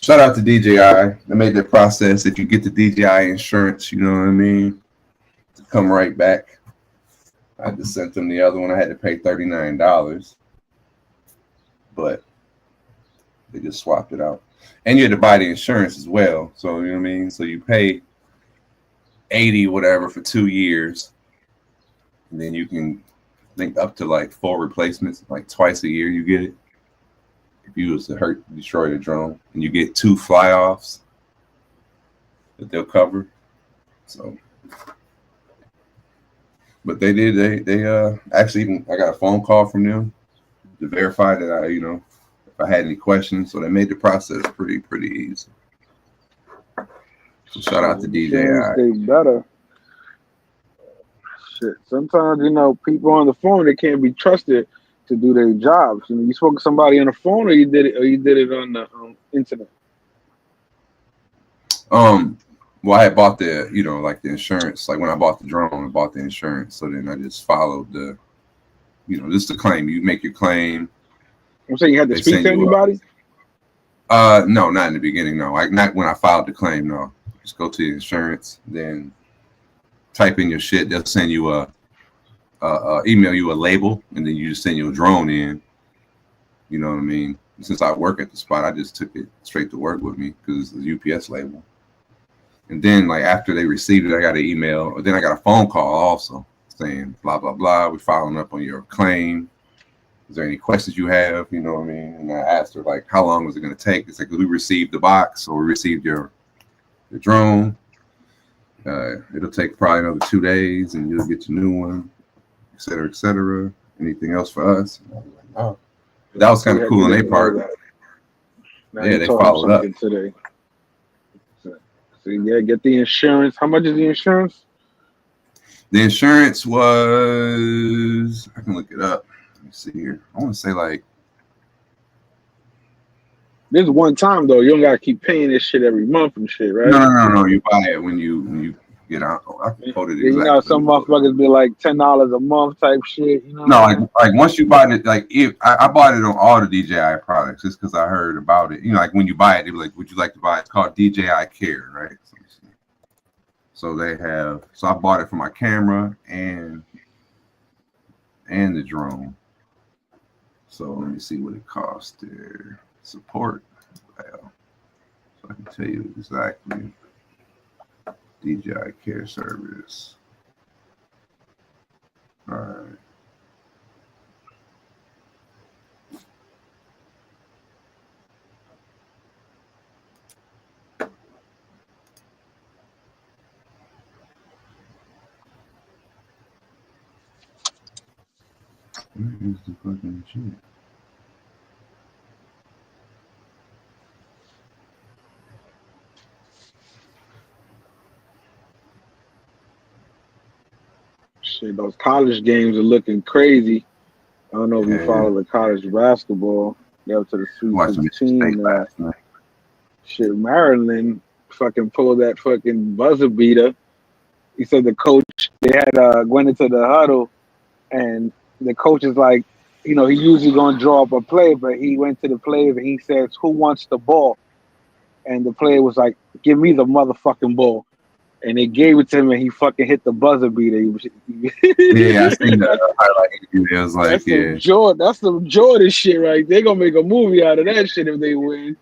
Shout out to DJI. They made the process if you get the DJI insurance, you know what I mean, to come right back. I just sent them the other one. I had to pay $39, but they just swapped it out. And you had to buy the insurance as well. So, you know what I mean? So you pay $80 whatever for 2 years. And then you can think up to like 4 replacements, like twice a year you get it. If you was to destroy the drone, and you get 2 fly-offs that they'll cover. So, but they did. They actually even I got a phone call from them to verify that I, you know, if I had any questions. So they made the process pretty easy. So shout out to DJI. They better. Shit. Sometimes, you know, people on the phone, they can't be trusted to do their jobs. You know, you spoke to somebody on the phone, or you did it on the internet. Well, I had bought the, you know, like the insurance. Like when I bought the drone, I bought the insurance. So then I just followed the, you know, just the claim. You make your claim. I'm saying you had to speak to anybody? No, not in the beginning. No, not when I filed the claim. No, just go to the insurance, then type in your shit. They'll send you email you a label, and then you just send your drone in. You know what I mean? Since I work at the spot, I just took it straight to work with me because it's a UPS label. And then, like, after they received it, I got an email, or then I got a phone call also saying, blah, blah, blah. We're following up on your claim. Is there any questions you have? You know what I mean? And I asked her, like, how long was it going to take? It's like, we received the box, or we received your drone. It'll take probably another 2 days, and you'll get your new one, et cetera, et cetera. Anything else for us? And I was like, oh. That was kind of cool on their part. Yeah, they followed up. Today. So yeah, get the insurance. How much is the insurance? The insurance was, I can look it up. Let me see here. I want to say like, this is one time though. You don't gotta keep paying this shit every month and shit, right? No. You buy it when you I can quote it exactly. You know, some motherfuckers be like $10 a month type shit. You know? No, like once you buy it, like if I bought it on all the DJI products just because I heard about it. You know, like when you buy it, they be like, "Would you like to buy it?" It's called DJI Care, right? So they have. So I bought it for my camera and the drone. So let me see what it costs there. Support. Well, so I can tell you exactly. DJI Care service. All right. Where is the fucking shit? Shit, those college games are looking crazy. I don't know if you follow the college basketball. They're up to the Sweet 16 last night. Shit, Maryland fucking pulled that fucking buzzer beater. He said the coach, they had went into the huddle, and the coach is like, you know, he usually gonna draw up a play, but he went to the players and he says, "Who wants the ball?" And the player was like, "Give me the motherfucking ball." And they gave it to him, and he fucking hit the buzzer beater. Yeah, I seen the highlight. It was like, that's some Jordan shit, right? They're gonna make a movie out of that shit if they win.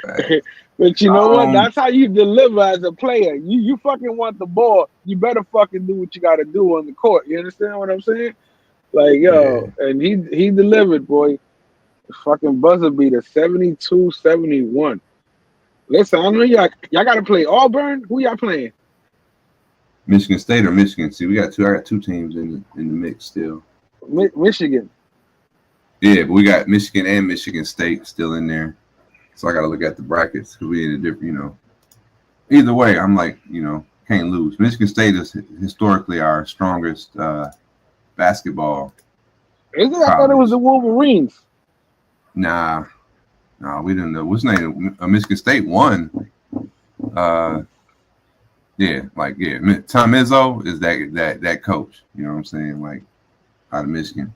Right. But you know what? That's how you deliver as a player. You fucking want the ball. You better fucking do what you got to do on the court. You understand what I'm saying? Like, yo, and he delivered, boy. Fucking buzzer beater, 72-71. Listen, I know y'all got to play Auburn. Who y'all playing? Michigan State or Michigan? See, I got two teams in the mix still. Michigan. Yeah, but we got Michigan and Michigan State still in there. So I got to look at the brackets because we in a different, you know. Either way, I'm like, you know, can't lose. Michigan State is historically our strongest basketball. Isn't it? I thought it was the Wolverines. Nah, we didn't know. What's his name? Michigan State won. Tom Izzo is that coach. You know what I'm saying? Like out of Michigan.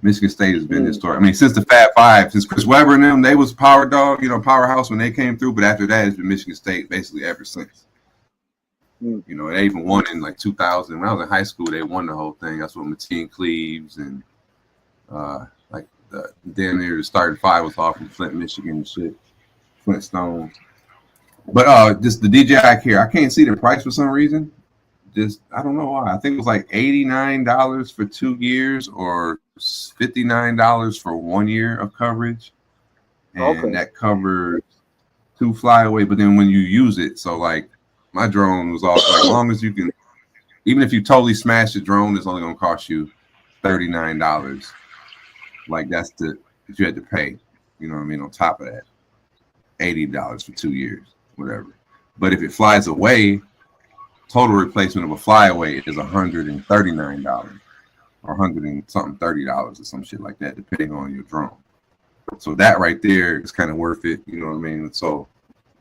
Michigan State has been historic. I mean, since the Fab Five, since Chris Webber and them, they was powerhouse when they came through. But after that, it's been Michigan State basically ever since. You know, they even won in like 2000. When I was in high school, they won the whole thing. That's when Mateen Cleaves and damn near the starting five was all from Flint, Michigan and shit. Flint Stones. But just the DJI Care, I can't see the price for some reason. Just I don't know why. I think it was like $89 for 2 years or $59 for 1 year of coverage. And that covers 2 flyaway. But then when you use it, so like my drone was all like, as long as you can, even if you totally smash the drone, it's only gonna cost you $39. Like that's that you had to pay, you know what I mean, on top of that. $80 for 2 years, whatever. But if it flies away, total replacement of a flyaway is $139 or $100 and something $30 or some shit like that, depending on your drone. So that right there is kind of worth it, you know what I mean? So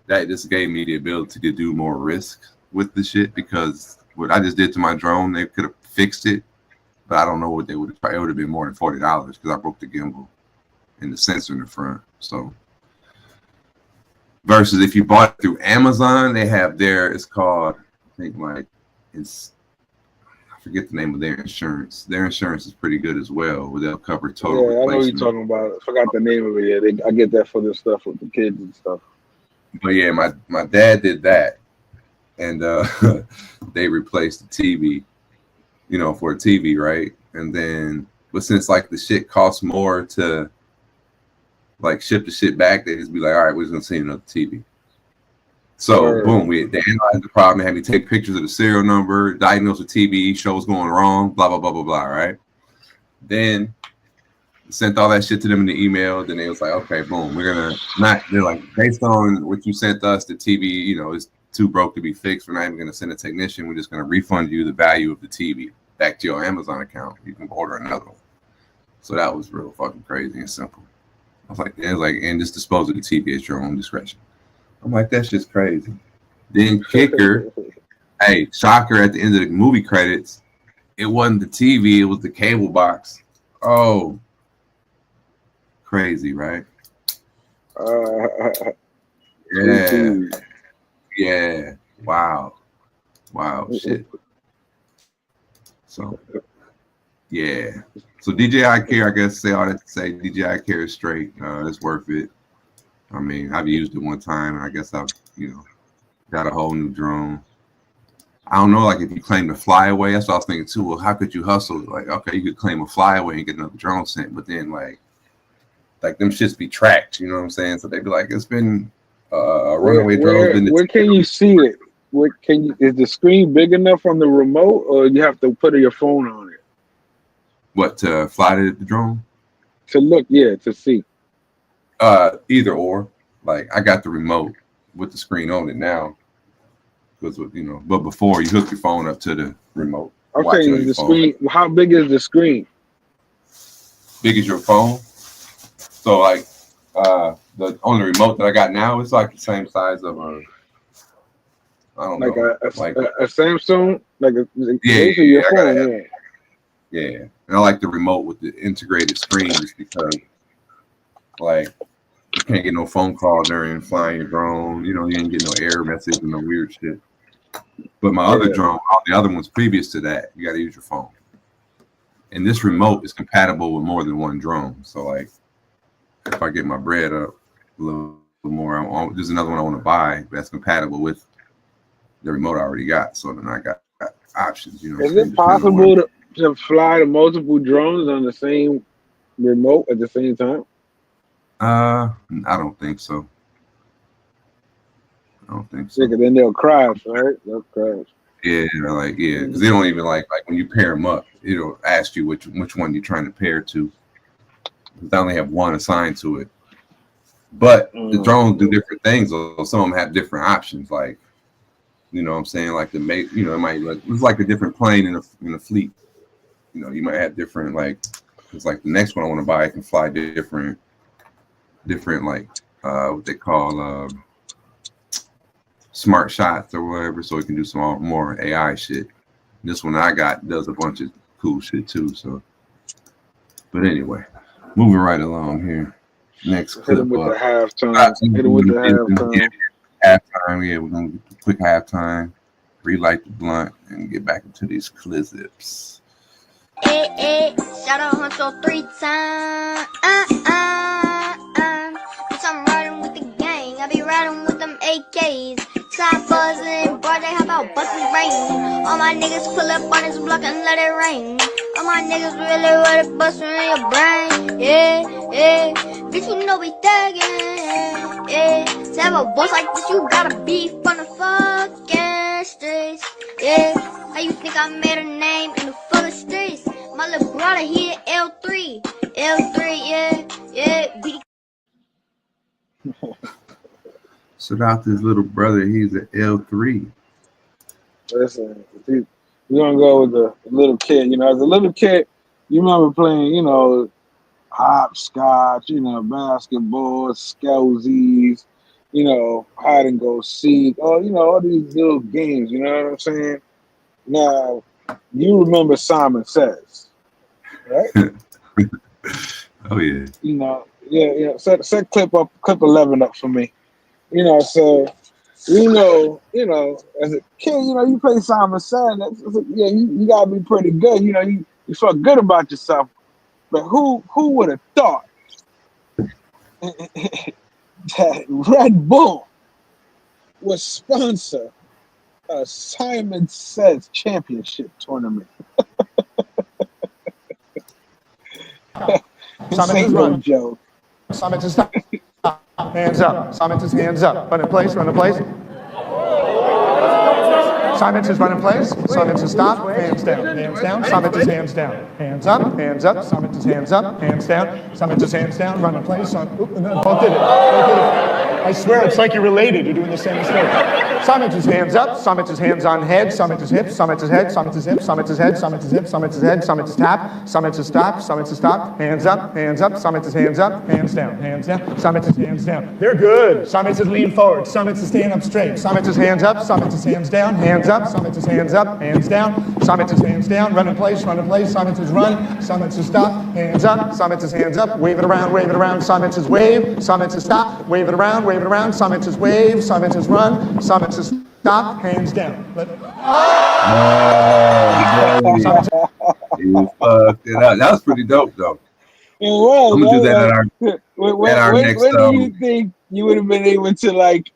that just gave me the ability to do more risk with the shit because what I just did to my drone, they could have fixed it, but I don't know what they would have. It would have been more than $40 because I broke the gimbal and the sensor in the front. So versus if you bought it through Amazon, they have it's called, I think I forget the name of their insurance. Their insurance is pretty good as well, where they'll cover total replacement. I know you're talking about. I forgot the name of it. Yeah, I get that for the stuff with the kids and stuff. But yeah, my dad did that, and they replaced the TV, you know, for a TV, right? And then, but since like the shit costs more to like ship the shit back, they just be like, all right, we're just gonna send you another TV. So boom, they analyzed the problem. They had me take pictures of the serial number, diagnose the TV, show what's going wrong, blah blah blah blah blah. Right? Then sent all that shit to them in the email. Then they was like, okay, boom, we're gonna not. They're like, based on what you sent us, the TV, you know, is too broke to be fixed. We're not even gonna send a technician. We're just gonna refund you the value of the TV back to your Amazon account. You can order another one. So that was real fucking crazy and simple. I was like, and just dispose of the TV at your own discretion. I'm like, that's just crazy. Then kicker, hey, shocker at the end of the movie credits, it wasn't the TV, it was the cable box. Oh, crazy, right? Yeah. Wow. Shit. So, yeah. So DJI Care, I guess say all that to say DJI Care is straight. It's worth it. I mean, I've used it one time, and I guess I've, got a whole new drone. I don't know, like if you claim to fly away, that's what I was thinking too. Well, how could you hustle? Like, okay, you could claim a fly away and get another drone sent, but then like them shits be tracked, you know what I'm saying? So they'd be like, it's been a runaway drone. Where can you see it? Is the screen big enough on the remote, or you have to put your phone on it? What, to fly the drone? To look, to see. Either or. Like I got the remote with the screen on it now. Because but before you hook your phone up to the remote. Okay, the screen. How big is the screen? Big as your phone. So like the only remote that I got now is like the same size of a a Samsung, your phone. Yeah. And I like the remote with the integrated screen just because like you can't get no phone call during flying your drone. You ain't get no error message and no weird shit. But my other drone, all the other ones previous to that, you got to use your phone. And this remote is compatible with more than one drone. So like, if I get my bread up a little more, there's another one I want to buy that's compatible with the remote I already got. So then I got options. Is it possible to fly to multiple drones on the same remote at the same time? I don't think so. Because then they'll crash, right? They'll crash. Yeah, because they don't even like when you pair them up, it'll ask you which one you're trying to pair to. They only have one assigned to it. But the drones do different things. So some of them have different options. Like, what I'm saying? Like it might it's like a different plane in a fleet. You might have different because like the next one I want to buy can fly different like what they call smart shots or whatever, so it can do some more AI shit. This one I got does a bunch of cool shit too. So, but anyway, moving right along here. Next clip. Hit him with the halftime. Halftime. Yeah, we're gonna get the quick halftime. Relight the blunt and get back into these clips. Shout out Huncho 3 times. Bitch, I'm riding with the gang. I be riding with them AKs. Side buzzing, broad day, how about bustin' rain? All my niggas pull up on this block and let it rain. All my niggas really ready to bust in your brain. Yeah. Bitch, you know we thuggin'. Yeah. To have a boss like this, you gotta be from the fucking streets. Yeah. How you think I made a name in the fucking streets? My little brother here, L3. Yeah. Shout out this little brother. He's an L3. Listen, we're gonna go with the little kid. As a little kid, you remember playing, hopscotch, basketball, skelsies, hide and go seek, all these little games. You know what I'm saying? Now, you remember Simon Says, right? Oh yeah. Yeah. Set clip 11 up for me. So as a kid, you play Simon Says. You gotta be pretty good. You feel good about yourself. But who would have thought that Red Bull would sponsor a Simon Says championship tournament? Simon ain't no joke. Simon to stop. Hands up. Simon to hands up. Run in place. Simons is running plays. Simons is stop. Hands down. Hands down. Simons is hands down. Hands up. Hands up. Simons is hands up. Hands down. Simons is hands down. Running plays. Both did it. Both did it. I swear, it's like you're related. You're doing the same mistake. Simons is hands up. Simons is hands on head. Simons is hips. Simons is head. Simons is hips. Simons is head. Simons is hips. Simons is head. Simons is tap. Simons is stop. Simons is stop. Hands up. Hands up. Simons is hands up. Hands down. Hands down. Simons is hands down. They're good. Simons is lean forward. Simons is stand up straight. Simons is hands up. Simons is hands down. Hands up. Simons is hands up. Hands down. Simons is hands down. Run in place. Run in place. Simons is run. Simons is stop. Hands up. Simons is hands up. Wave it around. Wave it around. Simons is wave. Simons is stop. Wave it around. Wave it around. Simons is wave. Simons is run. Simons is stop. Hands down. You fucked it up. That was pretty dope, though. It was. I'm gonna do that at our next. When do you think you would have been able to like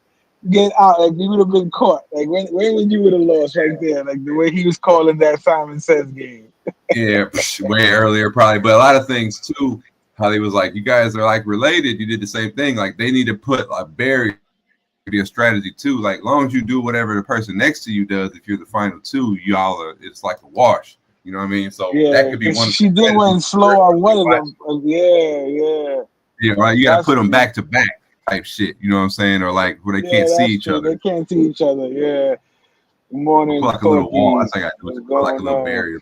get out? Like you would have been caught. Like when would you would have lost right there? Like the way he was calling that Simon Says game. Yeah, way earlier probably, but a lot of things too. How he was like, you guys are like related. You did the same thing. Like they need to put a barrier. Be a strategy too. Like long as you do whatever the person next to you does, if you're the final two, y'all are. It's like a wash. You know what I mean? So yeah, that could be one. She did went slow on one of them. Yeah, right. You got to put them back to back type shit. You know what I'm saying? Or like where they can't see each other. They can't see each other. Yeah. Morning. Put like a little wall. That's like I do. Put like a little barrier.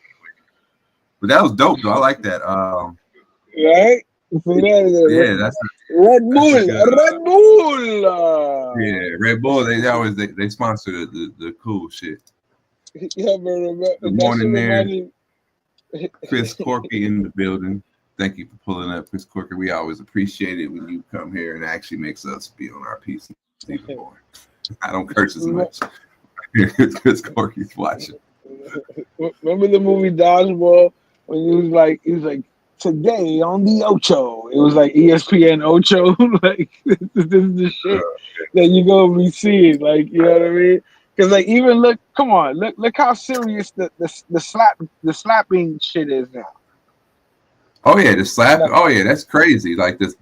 But that was dope though. I like that. Right. Yeah, that's Red Bull. Red Bull. Yeah, Red Bull. They always they sponsor the cool shit. Yeah, but good morning there. Chris Corky in the building. Thank you for pulling up, Chris Corky. We always appreciate it when you come here and actually makes us be on our PC even more. I don't curse as much. Chris Corky's watching. Remember the movie Dodgeball when he was like today on the Ocho. It was like ESPN Ocho. Like this is the shit that you gonna be seeing. Like you know what I mean? Because like even look how serious the slapping shit is now. Oh yeah, the slap. Oh yeah, that's crazy. Like the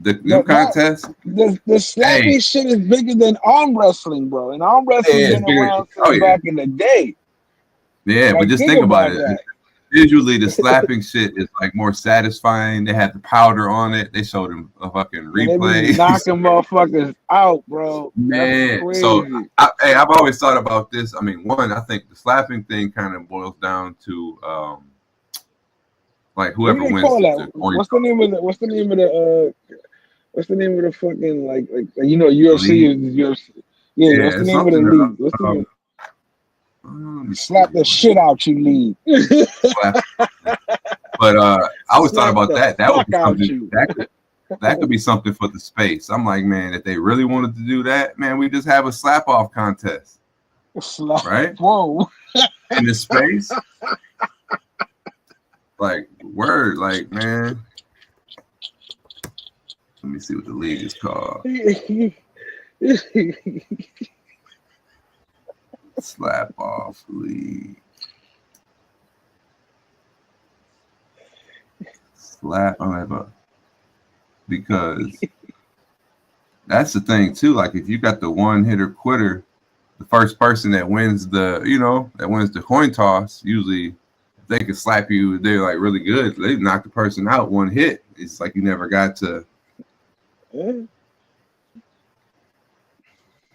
contest. The slapping shit is bigger than arm wrestling, bro. And arm wrestling been around since back in the day. Yeah, but just think about it. Visually, the slapping shit is like more satisfying. They had the powder on it. They showed them a fucking replay. They knocking motherfuckers out, bro. Man, so I've always thought about this. I mean, one, I think the slapping thing kind of boils down to like whoever wins. What's the name of the fucking like you know UFC is UFC. Yeah, what's the name of the league? What's the name? Slap the shit out you, league. But I always thought about that. That would be something. That could be something for the space. I'm like, man, if they really wanted to do that, man, we just have a slap off contest, right? Whoa, in the space. Like word, like man. Let me see what the league is called. Slap off league. Slap because that's the thing too. Like if you got the one hitter quitter, the first person that wins the coin toss, usually if they can slap you, they're like really good. They knock the person out one hit. It's like you never got to.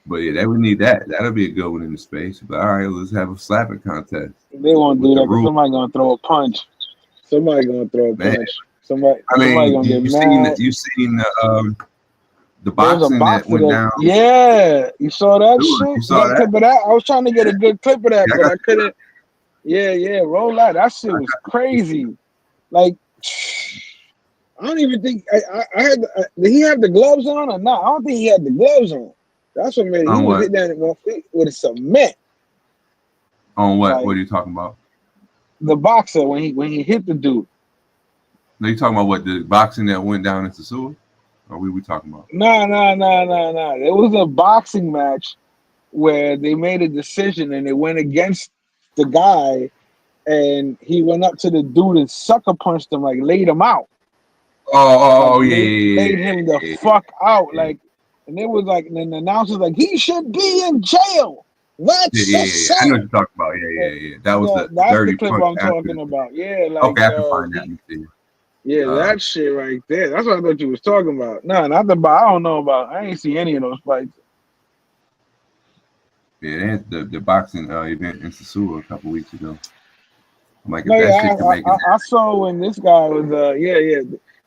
But yeah, they would need that. That'll be a good one in the space. But all right, let's have a slapping contest. They won't do that because somebody gonna throw a punch. Somebody gonna throw a punch. Somebody gonna get mad. You seen the boxing that went down? Yeah, you saw that shit. You saw that? Clip of that? I was trying to get a good clip of that, but I couldn't. Yeah, roll out. That shit was crazy. Like, I don't even think I had. Did he have the gloves on or not? I don't think he had the gloves on. That's what made it. He was hit down at 1 feet with a cement. On what? Like, what are you talking about? The boxer when he hit the dude. No, you talking about what, the boxing that went down into sewer? Or we talking about? No. It was a boxing match where they made a decision and it went against the guy, and he went up to the dude and sucker punched him, like laid him out. Oh, like, yeah. Laid him the fuck out, like. And it was like, and then the announcer's like, he should be in jail. What? Yeah. I know what you're talking about. Yeah. That was the that's dirty the clip punch I'm after talking about. Yeah, like okay, I can find that. Let me see. Yeah, that shit right there. That's what I thought you was talking about. No, not the. I don't know about. I ain't see any of those fights. Yeah, they had the boxing event in Sasua a couple weeks ago. I'm like, if No, that yeah, shit can make it. I saw when this guy was.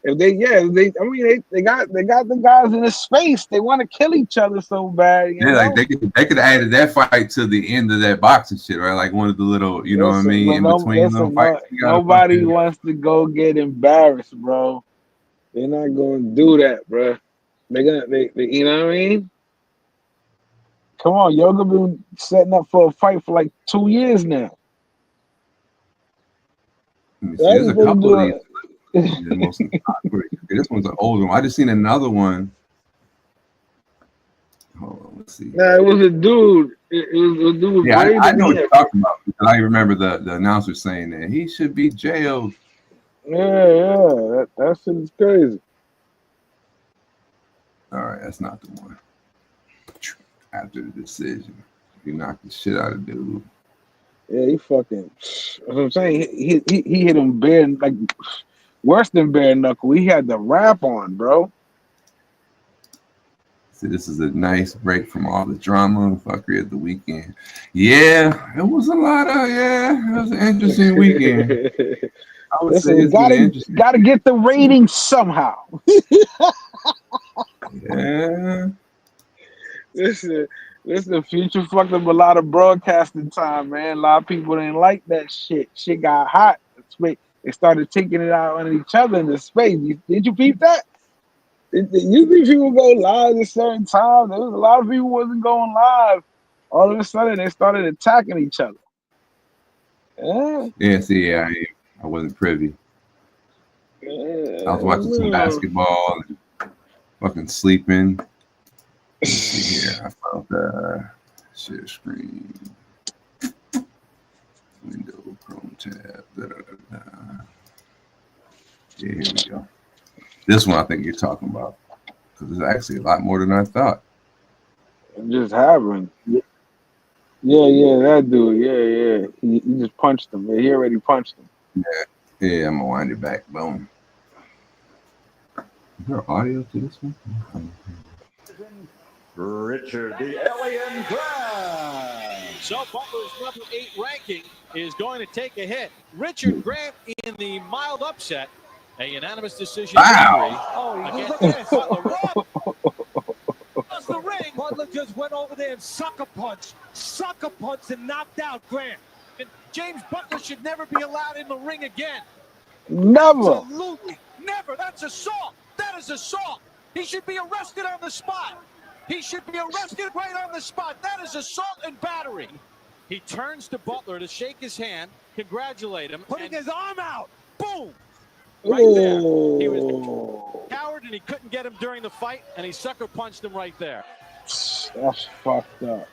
If they. I mean, they got the guys in the space. They want to kill each other so bad. You know? Like they could have added that fight to the end of that boxing shit, right? Like one of the little, you know what I mean, in between them fights. Nobody wants to go get embarrassed, bro. They're not going to do that, bro. They you know what I mean? Come on, Yoga been setting up for a fight for like 2 years now. There's a couple of these. This one's an older one. I just seen another one. Hold on, let's see. Nah, it was a dude. It was a dude. Yeah, I know what you're talking about. I remember the announcer saying that he should be jailed. Yeah. That shit is crazy. All right, that's not the one. After the decision, he knocked the shit out of dude. Yeah, he fucking. That's what I'm saying. He hit him bare, like worse than bare knuckle. He had the wrap on, bro. See, this is a nice break from all the drama and fuckery at the weekend. Yeah, it was a lot of it was an interesting weekend. I would say it's gotta get the ratings somehow. Yeah. Listen, the future fucked up a lot of broadcasting time, man. A lot of people didn't like that shit. Shit got hot. They started taking it out on each other in the space. Did you peep that? Usually people go live at a certain time. There was a lot of people wasn't going live. All of a sudden, they started attacking each other. Yeah, see, I wasn't privy. I was watching some basketball and fucking sleeping. Let's see here. I found the share screen. Window, Chrome tab. Yeah, here we go. This one I think you're talking about. Because it's actually a lot more than I thought. It just happened. Yeah, that dude. Yeah. He just punched him. He already punched him. Yeah, I'm going to wind it back. Boom. Is there audio to this one? Richard, the Alien Grant. So Butler's number 8 ranking is going to take a hit. Richard Grant in the mild upset. A unanimous decision. Wow. Against Butler. Does the ring. Butler just went over there and sucker punched and knocked out Grant. And James Butler should never be allowed in the ring again. Never. Absolutely. Never. That's assault. That is assault. He should be arrested on the spot. He should be arrested right on the spot. That is assault and battery. He turns to Butler to shake his hand, congratulate him, putting his arm out. Boom! Right there. He was a coward and he couldn't get him during the fight, and he sucker punched him right there. That's fucked up.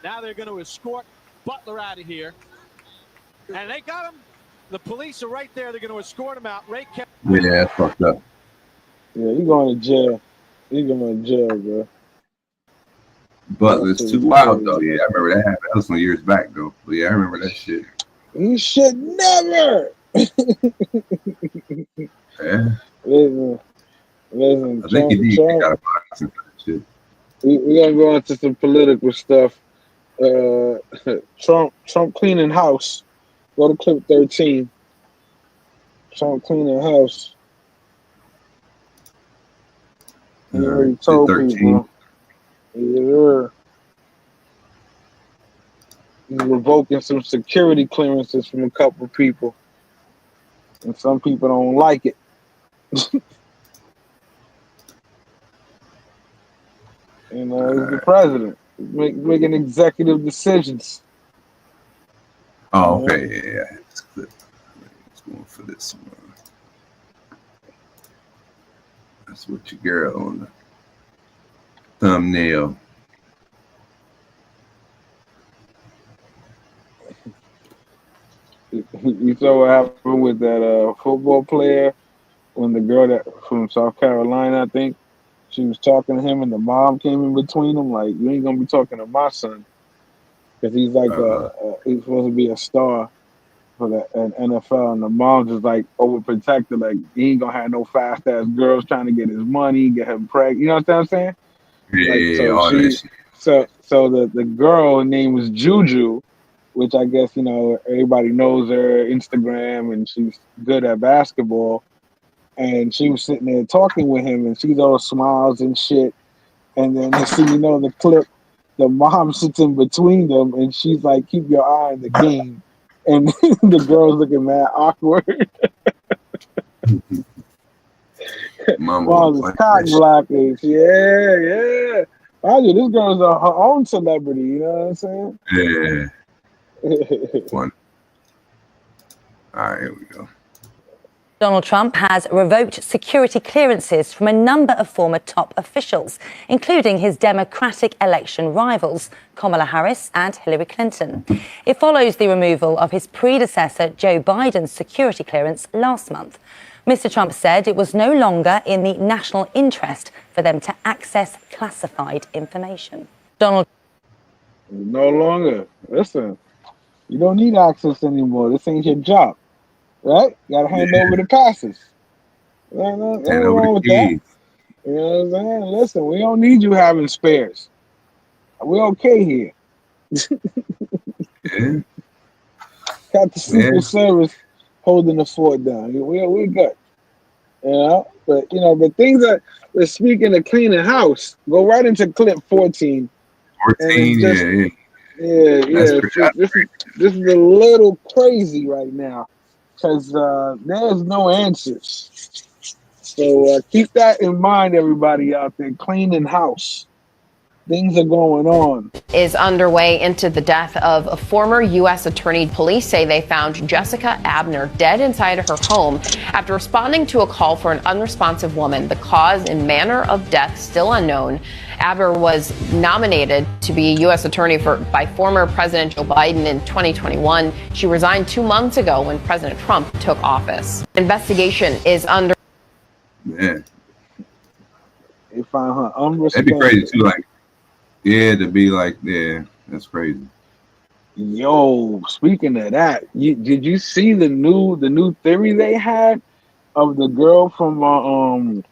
Now they're going to escort Butler out of here. And they got him. The police are right there. They're going to escort him out. Ray Kemp. Yeah, that's fucked up. Yeah, he's going to jail. He's going to jail, bro. Butler's too wild, though. Yeah, I remember that happened. That was some years back, though. But yeah, I remember that shit. He should never. Yeah. Listen. I think he got a boxing for that shit. We're gonna go into some political stuff. Trump cleaning house. Go to clip 13. Trump cleaning house. He already told 13. people. Yeah. He's revoking some security clearances from a couple of people. And some people don't like it. You know, he's the president. Making executive decisions. Oh, okay. Yeah. Let's go for this one. That's what your girl on the thumbnail. You saw what happened with that football player when the girl that from South Carolina, I think, she was talking to him and the mom came in between them like, you ain't gonna be talking to my son. because he's like he's supposed to be a star for the NFL, and the mom's just like overprotected. Like he ain't gonna have no fast ass girls trying to get his money, get him pregnant. You know what I'm saying? So the girl name was Juju, which I guess everybody knows her Instagram, and she's good at basketball. And she was sitting there talking with him, and she's all smiles and shit. And then next thing you know, the clip, the mom sits in between them, and she's like, "Keep your eye on the game." And the girl's looking mad awkward. Mom's cock blocking. Yeah. This girl's her own celebrity. You know what I'm saying? Yeah. One. All right, here we go. Donald Trump has revoked security clearances from a number of former top officials, including his Democratic election rivals, Kamala Harris and Hillary Clinton. It follows the removal of his predecessor, Joe Biden's security clearance last month. Mr. Trump said it was no longer in the national interest for them to access classified information. Donald. No longer. Listen, you don't need access anymore. This ain't your job. Right? Gotta hand over the passes. Nothing wrong with that. You know what I'm saying? Listen, we don't need you having spares. We're okay here. Got the Secret Service holding the fort down. We're good. But things that we're speaking of cleaning house, go right into clip 14. 14, yeah. This is a little crazy right now. Because there's no answers. So keep that in mind, everybody out there. Cleaning house. Things are going on. Is underway into the death of a former U.S. attorney. Police say they found Jessica Abner dead inside her home after responding to a call for an unresponsive woman. The cause and manner of death still unknown. Abner was nominated to be U.S. attorney by former President Joe Biden in 2021. She resigned 2 months ago when President Trump took office. Investigation is under. Man. They found her unresponsive. That'd be crazy too. To be like, that's crazy. Yo, speaking of that, did you see the new theory they had of the girl from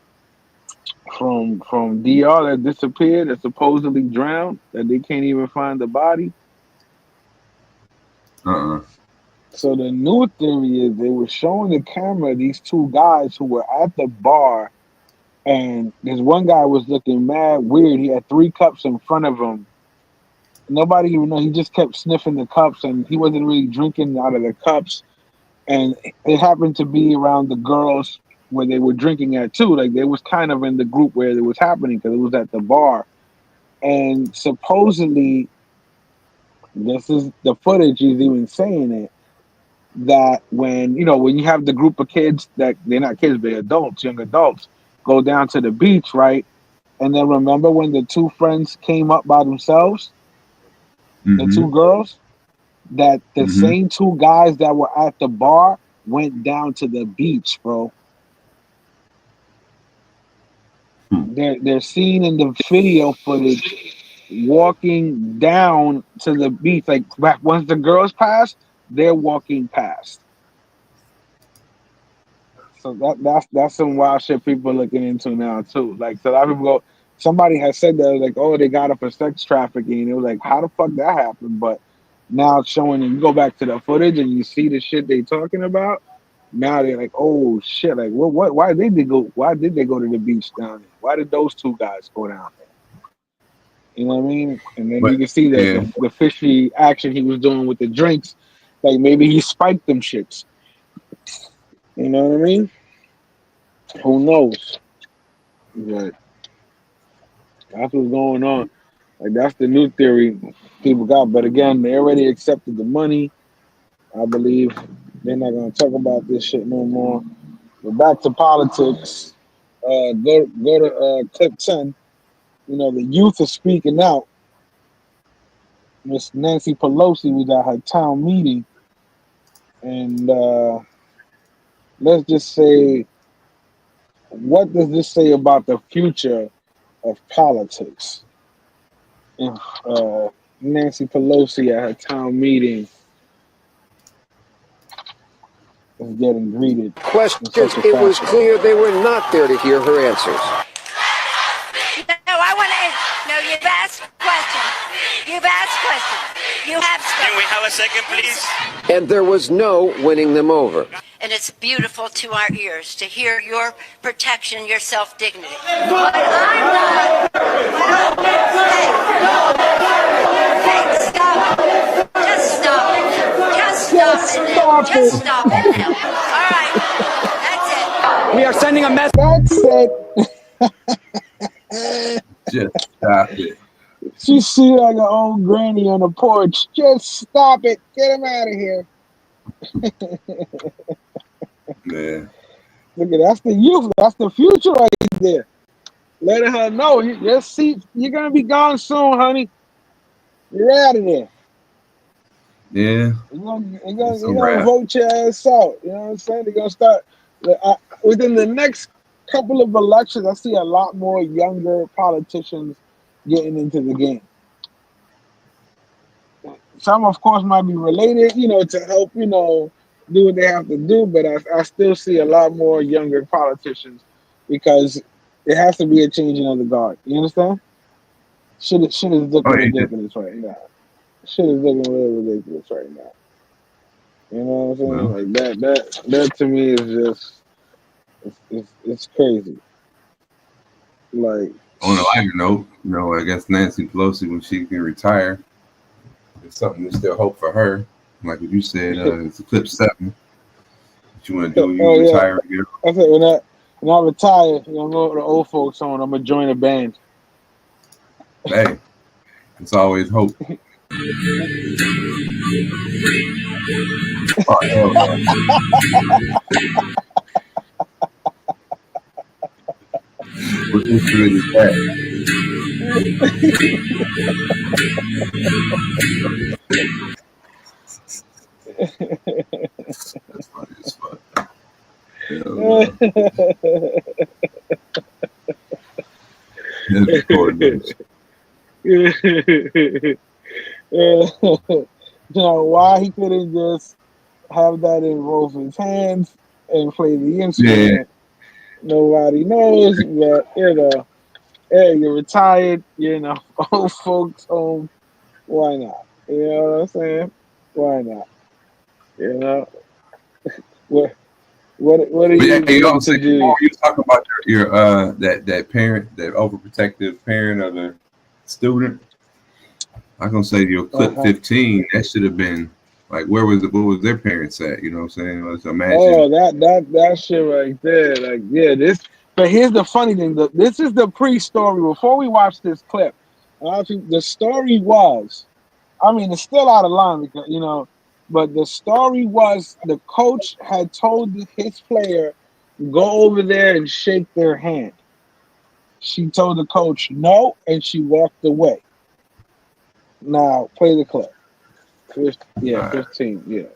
DR that disappeared, that supposedly drowned, that they can't even find the body? So the new theory is they were showing the camera these two guys who were at the bar, and this one guy was looking mad weird. He had 3 cups in front of him. Nobody even know. He just kept sniffing the cups, and he wasn't really drinking out of the cups. And it happened to be around the girls where they were drinking at too. Like they was kind of in the group where it was happening because it was at the bar. And supposedly, this is the footage is even saying it, that when you have the group of kids that they're not kids, they're adults, young adults, go down to the beach, right? And then remember when the 2 friends came up by themselves, the 2 girls, that the same 2 guys that were at the bar went down to the beach, bro. They're seen in the video footage walking down to the beach. Like once the girls pass, they're walking past. So that's some wild shit people are looking into now too. Like so a lot of people go, somebody has said that like, oh, they got up for sex trafficking. It was like, how the fuck that happened? But now it's showing, and you go back to the footage and you see the shit they talking about. Now they're like, oh shit, like what? Why did they go to the beach down there? Why did those 2 guys go down there? You know what I mean? And then you can see the fishy action he was doing with the drinks. Like maybe he spiked them shits. You know what I mean? Who knows? But that's what's going on. Like that's the new theory people got. But again, they already accepted the money. I believe they're not gonna talk about this shit no more. But back to politics. Go to clip 10. The youth are speaking out. Miss Nancy Pelosi was at her town meeting, and let's just say, what does this say about the future of politics? If Nancy Pelosi at her town meeting is getting greeted. Questions. It was clear they were not there to hear her answers. No, I want to. No, you've asked questions. You've asked questions. You have spoken. Can we have a second, please? And there was no winning them over. And it's beautiful to our ears to hear your protection, your self-dignity. But I'm not. Hey, stop it. Just stop it. Just stop it. Just stop it. All right. That's it. We are sending a message. That's it. Just stop it. She see like an old granny on the porch. Just stop it. Get him out of here. Man. Look at that's the youth. That's the future right there. Letting her know your seat. You're gonna be gone soon, honey. You're out of there. Yeah. You're gonna vote your ass out. You know what I'm saying? They're gonna start within the next couple of elections. I see a lot more younger politicians getting into the game. Some, of course, might be related, to help, do what they have to do. But I still see a lot more younger politicians because it has to be a changing of the guard. You understand? Shit is looking ridiculous right now. Shit is looking really ridiculous right now. You know what I'm saying? Well, like that to me is just, it's crazy. Like, on a lighter note, I guess Nancy Pelosi, when she can retire, it's something to still hope for her. Like what you said, it's clip 7. What you want to do? You retire again? I said when I retire, I'm gonna go to the old folks home. I'm gonna join a band. Hey, it's always hope. Oh, hell no. What instrument is that? That's funny as fuck. Why he couldn't just have that in Rolf's hands and play the instrument? Yeah. Nobody knows, but hey, you're retired, old folks home. Why not? You know what I'm saying? Why not? What are you going to do? You talking about your that parent, that overprotective parent of the student? I'm gonna say your clip 15. That should have been like, what was their parents at? You know what I'm saying? Let's imagine. Oh, that shit right there. Like, yeah, this. But here's the funny thing. This is the pre-story. Before we watch this clip, the story was, it's still out of line because but the story was the coach had told his player, go over there and shake their hand. She told the coach no, and she walked away. Now play the clip. 15, yeah.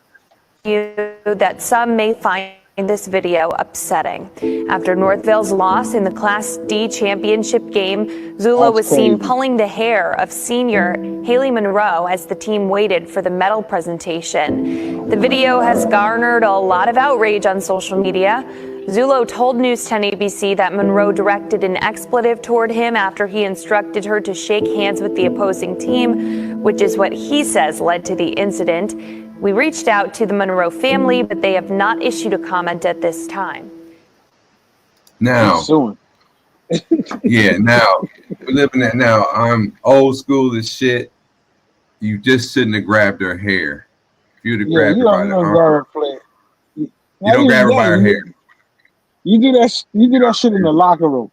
That some may find this video upsetting. After Northville's loss in the Class D championship game, Zula was seen pulling the hair of senior Haley Monroe as the team waited for the medal presentation. The video has garnered a lot of outrage on social media. Zula told News 10 ABC that Monroe directed an expletive toward him after he instructed her to shake hands with the opposing team, which is what he says led to the incident. We reached out to the Monroe family, but they have not issued a comment at this time. Now, now we're living that now. I'm old school as shit. You just shouldn't have grabbed her hair. If you'd have grabbed her by the arm, you don't grab her by her hair. You do that shit in the locker room.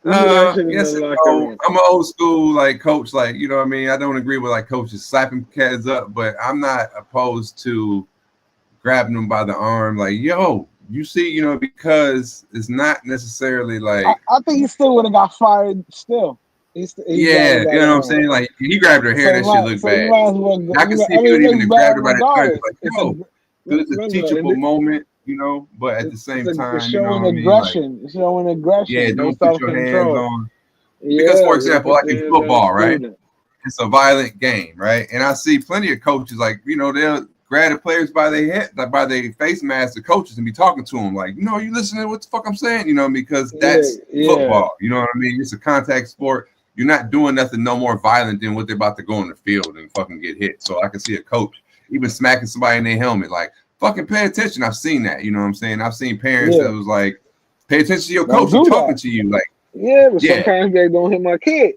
Yes, I'm an old school coach, you know what I mean? I don't agree with coaches slapping cats up, but I'm not opposed to grabbing them by the arm, yo, you see, because it's not necessarily I think he still would have got fired still. You know what I'm saying? He grabbed her hair, that shit looked bad. I can see if you even grabbed her by the arm, it's a teachable moment. But at the same time, showing aggression. Yeah, don't put your hands on. Because, for example, in football, right? it's a violent game, right? And I see plenty of coaches like, they'll grab the players by their head, like by their face mask, the coaches, and be talking to them like, you listening to what the fuck I'm saying, because that's football. You know what I mean? It's a contact sport. You're not doing nothing no more violent than what they're about to go on the field and fucking get hit. So I can see a coach even smacking somebody in their helmet, like, fucking pay attention. I've seen that. You know what I'm saying? I've seen parents that was like, pay attention to your coach and talking to you. Like, sometimes they don't hit my kid.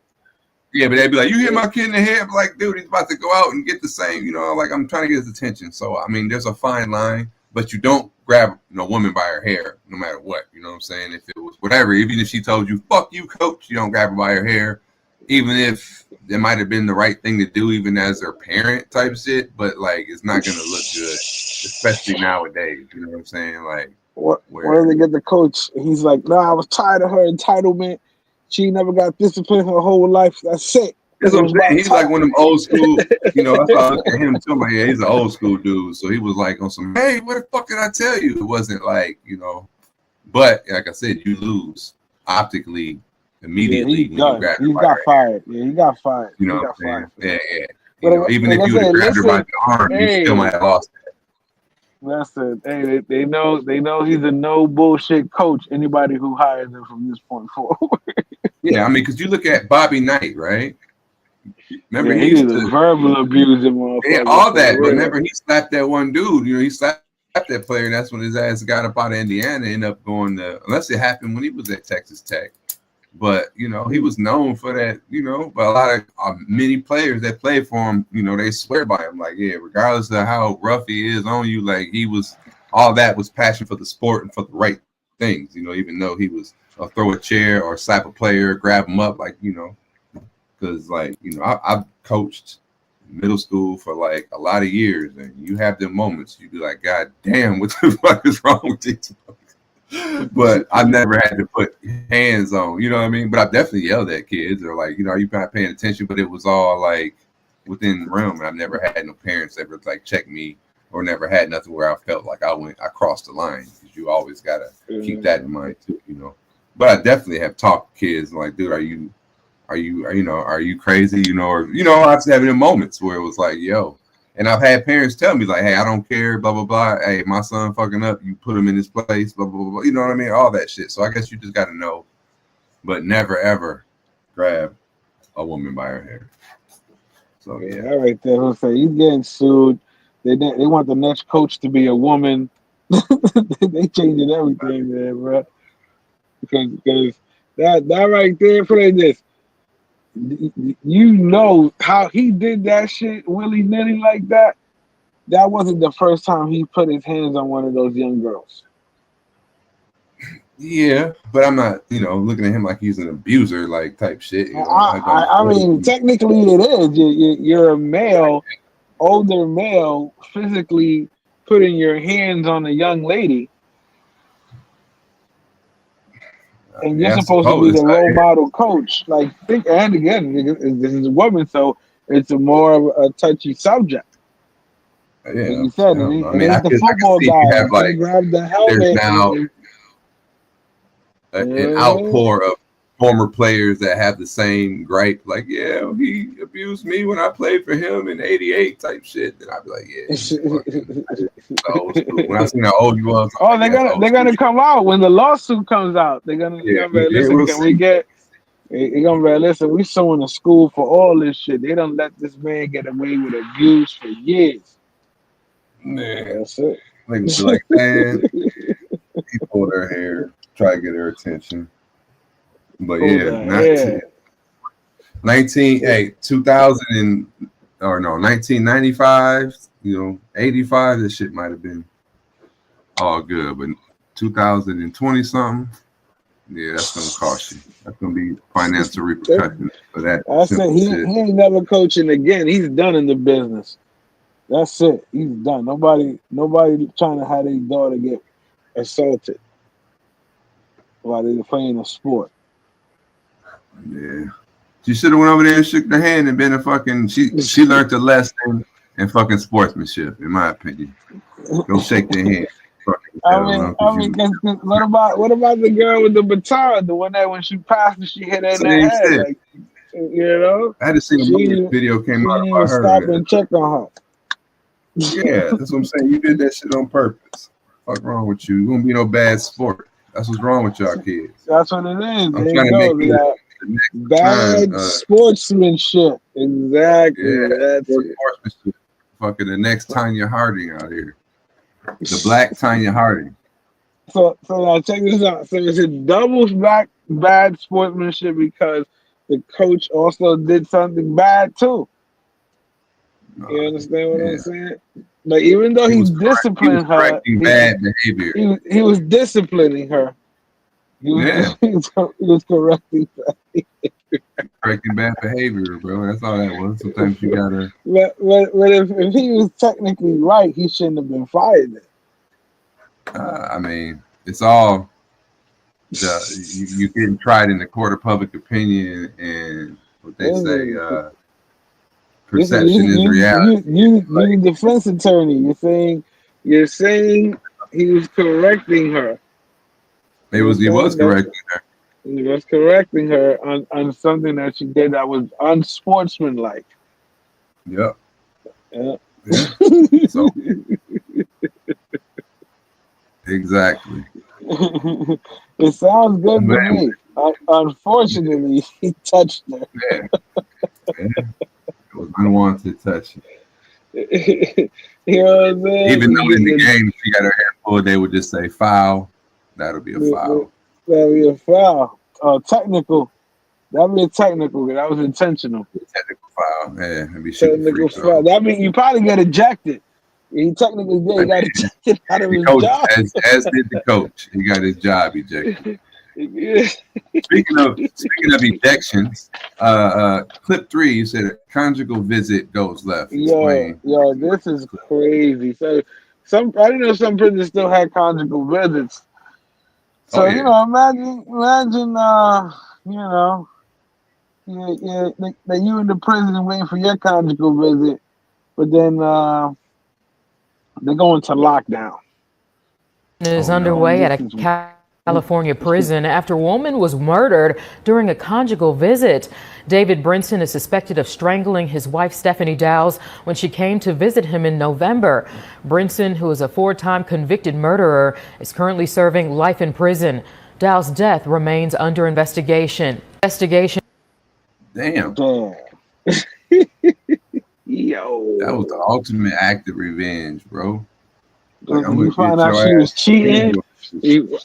Yeah, but they'd be like, you hit my kid in the head. I'm like, dude, he's about to go out and get the same, like I'm trying to get his attention. So, I mean, there's a fine line, but you don't grab a woman by her hair no matter what. You know what I'm saying? If it was whatever, even if she told you, fuck you, coach, you don't grab her by her hair, even if it might have been the right thing to do, even as their parent type shit, but like, it's not going to look good, especially nowadays. You know what I'm saying? Like, where they get the coach? He's like, I was tired of her entitlement. She never got disciplined her whole life. That's it. That's what I'm saying. He's like one of them old school, that's why I look at him too. I'm like, yeah, he's an old school dude. So he was like on some, hey, what the fuck did I tell you? It wasn't like, but like I said, you lose optically immediately. He got fired. Yeah, he got fired. You know what I'm saying? Yeah. Even if you would have grabbed her by the arm, you still might have lost it. That's it. Hey, they know he's a no bullshit coach. Anybody who hires him from this point forward. Yeah, I mean, because you look at Bobby Knight, right? Remember he used to verbal abuse him, all that. But remember, he slapped that one dude. He slapped that player, and that's when his ass got up out of Indiana and ended up going to. Unless it happened when he was at Texas Tech. But he was known for that. But a lot of many players that play for him, they swear by him. Like, yeah, regardless of how rough he is on you, like he was, all that was passion for the sport and for the right things. Even though he was throw a chair or slap a player, grab him up, like because like I've coached middle school for like a lot of years, and you have them moments you be like, God damn, what the fuck is wrong with these? But I never had to put hands on, you know what I mean? But I definitely yelled at kids or like, are you not paying attention? But it was all like within the realm. And I've never had no parents ever like check me or never had nothing where I felt like I crossed the line, because you always got to keep that in mind too, But I definitely have talked to kids like, dude, are you crazy? Or, I was having them moments where it was like, yo. And I've had parents tell me like, hey, I don't care, blah, blah, blah. Hey, my son fucking up. You put him in his place, blah, blah, blah. You know what I mean? All that shit. So I guess you just got to know, but never, ever grab a woman by her hair. So, yeah. All right there. Jose, he's getting sued. They want the next coach to be a woman. They changing everything there, bro. Because that right there, for this. How he did that shit willy-nilly like that. That wasn't the first time he put his hands on one of those young girls. Yeah, but I'm not, looking at him like he's an abuser, like type shit. I mean, technically it is. You're a male, older male, physically putting your hands on a young lady. And you're supposed to be the role model coach. Like, and again, this is a woman, so it's a more of a touchy subject. Yeah, like you said, I mean, the football guy. Have, like, grab the helmet. There's now an outpour of former players that have the same gripe. Like, yeah, he abused me when I played for him in '88 type shit. Then I'd be like, yeah. So when I seen how old you was, they're gonna come out when the lawsuit comes out. They're gonna listen. Can we get? They're gonna be listen. We suing the school for all this shit. They don't let this man get away with abuse for years. Man, that's it. Niggas be like, man, he pulled her hair, try to get her attention. But yeah, 1995, 85, this shit might have been all good, but 2020 something, yeah, that's gonna cost you. That's gonna be financial repercussions for that. I said he ain't never coaching again. He's done in the business. That's it. He's done. Nobody trying to have their daughter get assaulted while they're playing a sport. Yeah, she should have went over there and shook their hand and been a fucking. She learned a lesson in fucking sportsmanship, in my opinion. Don't shake their hand. I mean, what about the girl with the baton? The one that when she passed and she hit her in the head. You know, I had to see a video came out about her. Stop and check on her. Yeah, that's what I'm saying. You did that shit on purpose. Fuck wrong with you? You won't be no bad sport. That's what's wrong with y'all kids. That's what it is. I'm There trying you to go. make That bad sportsmanship. Exactly. Yeah, That's it. sportsmanship. Fucking the next Tanya Harding out here. The black Tanya Harding. So now check this out. So it's a double bad sportsmanship because the coach also did something bad too. You understand what I'm saying? Like even though he disciplined her, bad behavior. He was disciplining her. He was correcting that. Correcting bad behavior, bro. That's all that was. Sometimes you gotta. But if he was technically right, he shouldn't have been fired then. I mean, it's all you getting tried in the court of public opinion, and what they say, perception is reality. You the defense attorney. You're saying he was correcting her. He was correcting her. He was correcting her on something that she did that was unsportsmanlike. Yep. Yeah. So, exactly. It sounds good to me. Unfortunately, he touched her. Yeah. It was unwanted touching. You know what I'm saying? Even though in the game she got her hair pulled, they would just say foul. That'll be a foul. That'll be a foul. Technical. That'll be a technical. That was intentional. Technical foul. Yeah, it'd be technical foul. That means you probably get ejected. He technically did. He got ejected out of his job. As did the coach. He got his job ejected. Speaking of ejections, clip 3, you said a conjugal visit goes left. Yo, this is crazy. So I didn't know some prisons still had conjugal visits. So you know, imagine, you know, that you in the prison waiting for your conjugal visit, but then they're going to lockdown. Is underway at a California prison after a woman was murdered during a conjugal visit. David Brinson is suspected of strangling his wife Stephanie Dowse when she came to visit him in November. Brinson, who is a 4-time convicted murderer, is currently serving life in prison. Dowse's death remains under investigation. Damn. Yo. That was the ultimate act of revenge, bro. Like, you find out she was cheating. He was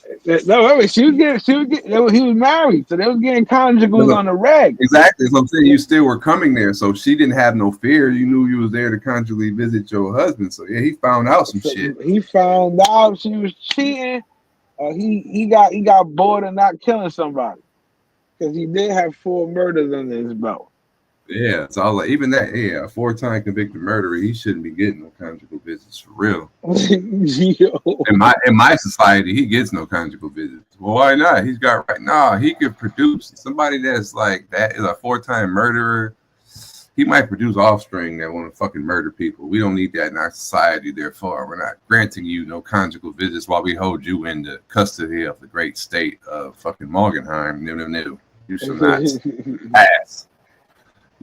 married, so they was getting conjugals on the reg. Exactly. So I'm saying you still were coming there, so she didn't have no fear. You knew you was there to conjugally visit your husband. So yeah, he found out some shit. He found out she was cheating. He got bored of not killing somebody because he did have 4 murders under his belt. Yeah, so I was like, even that, a 4-time convicted murderer, he shouldn't be getting no conjugal visits for real. In my society, he gets no conjugal visits. Well, why not? He's got right now. He could produce somebody that's like that is a 4-time murderer. He might produce offspring that want to fucking murder people. We don't need that in our society. Therefore, we're not granting you no conjugal visits while we hold you in the custody of the great state of fucking Morganheim. No. You shall not pass.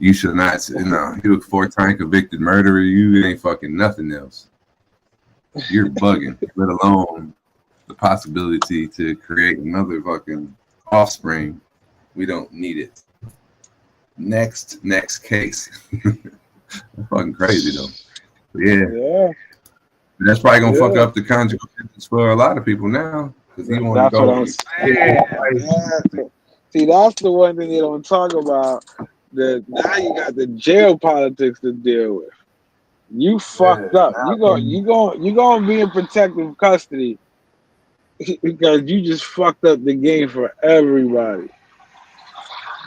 You should not, you a 4-time convicted murderer. You ain't fucking nothing else. You're bugging, let alone the possibility to create another fucking offspring. We don't need it. Next case. Fucking crazy though. But yeah. That's probably gonna fuck up the conjugal visits for a lot of people now because he want to go. What I'm saying. See, that's the one thing they don't talk about. Now you got the jail politics to deal with. You fucked up. You gonna be in protective custody because you just fucked up the game for everybody.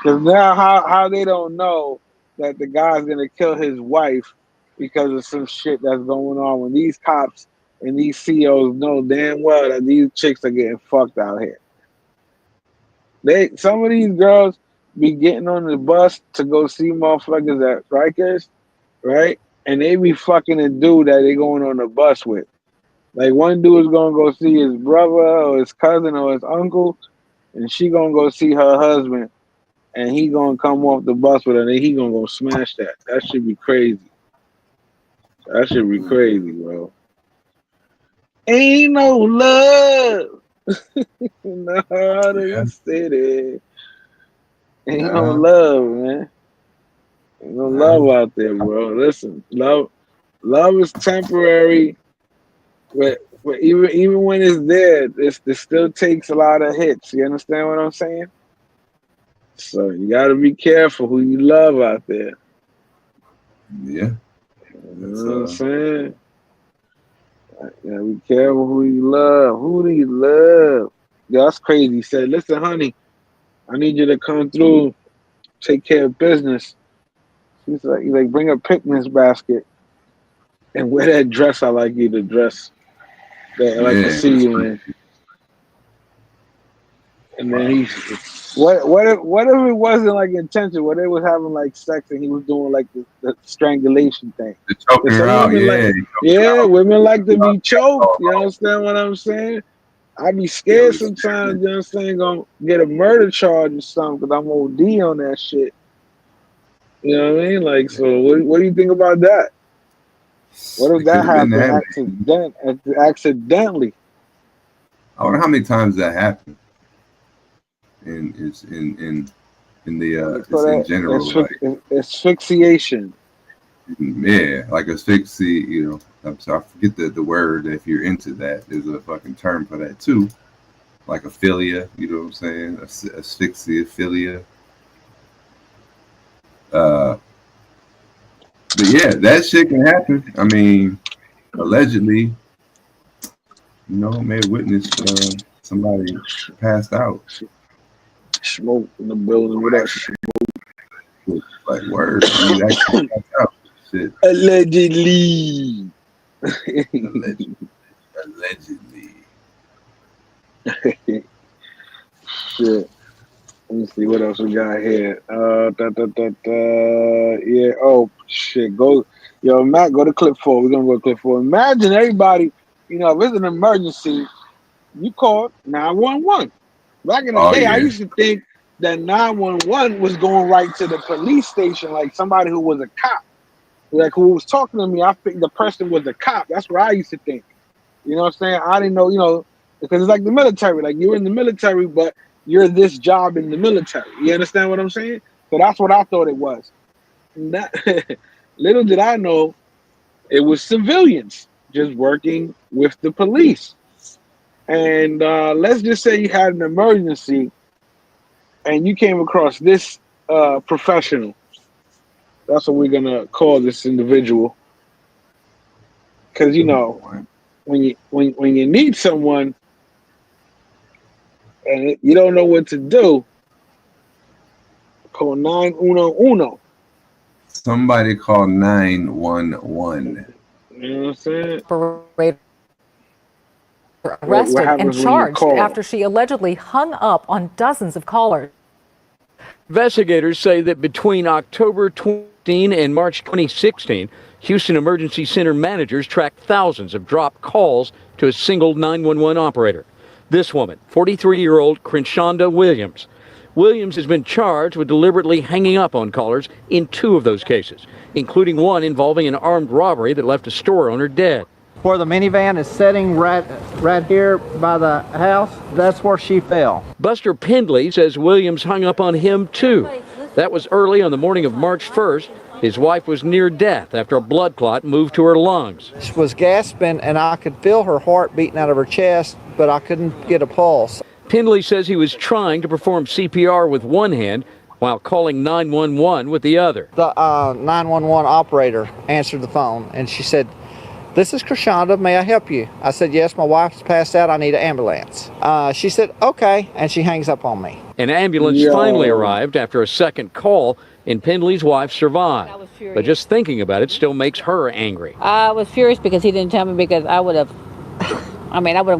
Because now how they don't know that the guy's gonna kill his wife because of some shit that's going on when these cops and these CEOs know damn well that these chicks are getting fucked out here. Some of these girls be getting on the bus to go see motherfuckers at Rikers, right? And they be fucking a dude that they going on the bus with. Like one dude is gonna go see his brother or his cousin or his uncle, and she gonna go see her husband and he gonna come off the bus with her, and then he gonna go smash that. That should be crazy. That should be crazy, bro. Ain't no love. No, the city. Ain't no love, man. Ain't no love out there, bro. Listen, love is temporary, but even when it's there, it still takes a lot of hits. You understand what I'm saying? So you gotta be careful who you love out there. Yeah. You know what I'm saying? You gotta be careful who you love. Who do you love? Yeah, that's crazy. He said, listen, honey, I need you to come through, take care of business. He's like, bring a picnic basket and wear that dress I like you to dress. That I like to see you in. And then what if it wasn't like intentional? What they was having like sex and he was doing like the strangulation thing. The choking her out, women like to be choked. You understand what I'm saying? I be scared sometimes. You know what I'm saying? Gonna get a murder charge or something because I'm OD on that shit. You know what I mean? Like, so what do you think about that? What if that happened accidentally? I wonder how many times that happened. In general, asphyxiation. Yeah, like asphyxia. You know, I'm sorry, I forget the word. If you're into that, there's a fucking term for that too, like aphilia. You know what I'm saying? Asphyxia, philia. But yeah, that shit can happen. I mean, allegedly, may have witnessed somebody passed out. Smoke in the building with that smoke. Like word. Actually passed out. Shit. Allegedly. Allegedly. Shit. Let me see what else we got here. Yeah. Oh shit. Matt, go to clip 4. We're gonna go to clip 4. Imagine everybody, if it's an emergency, you call 911. Back in the day, I used to think that 911 was going right to the police station, like somebody who was a cop. Like who was talking to me, I think the person was a cop. That's what I used to think. You know what I'm saying? I didn't know, because it's like the military. Like you're in the military, but you're this job in the military. You understand what I'm saying? So that's what I thought it was. Little did I know, it was civilians just working with the police. And let's just say you had an emergency and you came across this professional. That's what we're going to call this individual. Because, when you need someone and you don't know what to do, call 911. Somebody call 911. You know what I'm saying? Arrested and charged after she allegedly hung up on dozens of callers. Investigators say that between October 2015 and March 2016, Houston Emergency Center managers tracked thousands of dropped calls to a single 911 operator. This woman, 43-year-old Crenshonda Williams. Williams has been charged with deliberately hanging up on callers in 2 of those cases, including one involving an armed robbery that left a store owner dead. Where the minivan is sitting right here by the house, that's where she fell. Buster Pendley says Williams hung up on him too. That was early on the morning of March 1st. His wife was near death after a blood clot moved to her lungs. She was gasping and I could feel her heart beating out of her chest, but I couldn't get a pulse. Pendley says he was trying to perform CPR with one hand while calling 911 with the other. The 911 operator answered the phone and she said, "This is Crenshonda, may I help you?" I said, "Yes, my wife's passed out, I need an ambulance." She said, "Okay," and she hangs up on me. An ambulance finally arrived after a second call, and Pendley's wife survived. But just thinking about it still makes her angry. I was furious because he didn't tell me, because I would have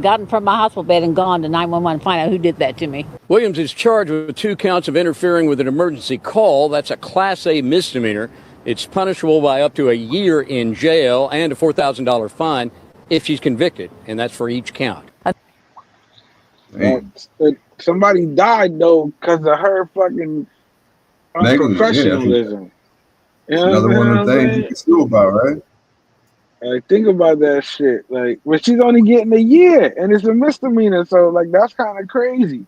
gotten from my hospital bed and gone to 911 and find out who did that to me. Williams is charged with 2 counts of interfering with an emergency call. That's a Class A misdemeanor. It's punishable by up to a year in jail and a $4,000 fine if she's convicted, and that's for each count. Somebody died though because of her fucking Unprofessionalism. You know another one of the things you can sue about, right? Like, think about that shit. Like, but she's only getting a year, and it's a misdemeanor, so like that's kind of crazy.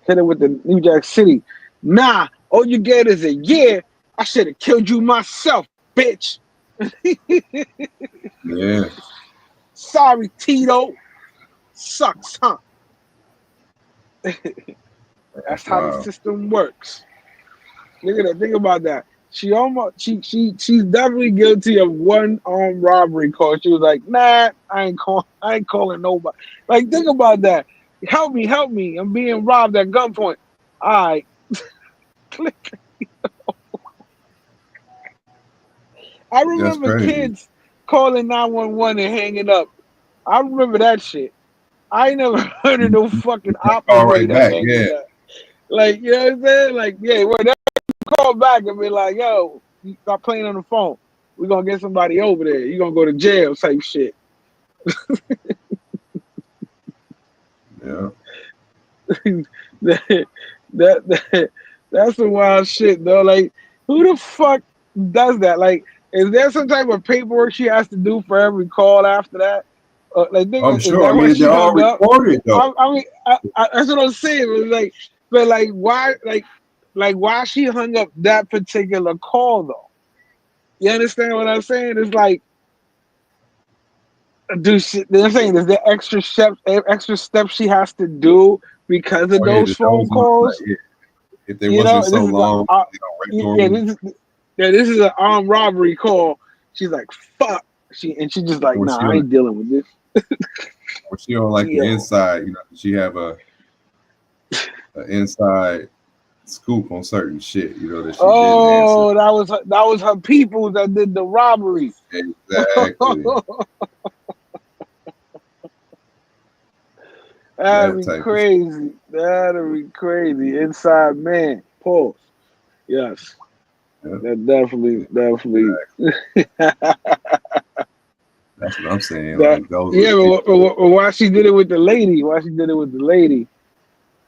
Hit her with the New Jack City. Nah, all you get is a year. I should have killed you myself, bitch. Yeah. Sorry, Tito. Sucks, huh? That's how the system works. Look at that. Think about that. She's definitely guilty of one armed robbery call. She was like, nah, I ain't calling nobody. Like, think about that. Help me. I'm being robbed at gunpoint. All right. Click. I remember kids calling 911 and hanging up. I remember that shit. I ain't never heard of no fucking operator hanging up. Like, you know what I'm saying? Like, yeah, whatever. Call back and be like, yo, you stop playing on the phone. We're gonna get somebody over there. You're gonna go to jail type shit. Yeah. That's some wild shit though. Like, who the fuck does that? Like, is there some type of paperwork she has to do for every call after that? I'm sure. I mean, they're all recorded though. I mean, that's what I'm saying. But why? Like, why she hung up that particular call though? You understand what I'm saying? It's like, they're saying is there extra steps she has to do because of those phone calls? If they wasn't so long, this is an armed robbery call. She's like, fuck. She just like, nah, I ain't dealing with this. Or she on like the inside, she have a inside scoop on certain shit, that she didn't answer. that was her people that did the robbery. Exactly. That'd be crazy. That'd be crazy. Inside man. Pause. Yes. Yeah. That definitely. That's what I'm saying. But why she did it with the lady?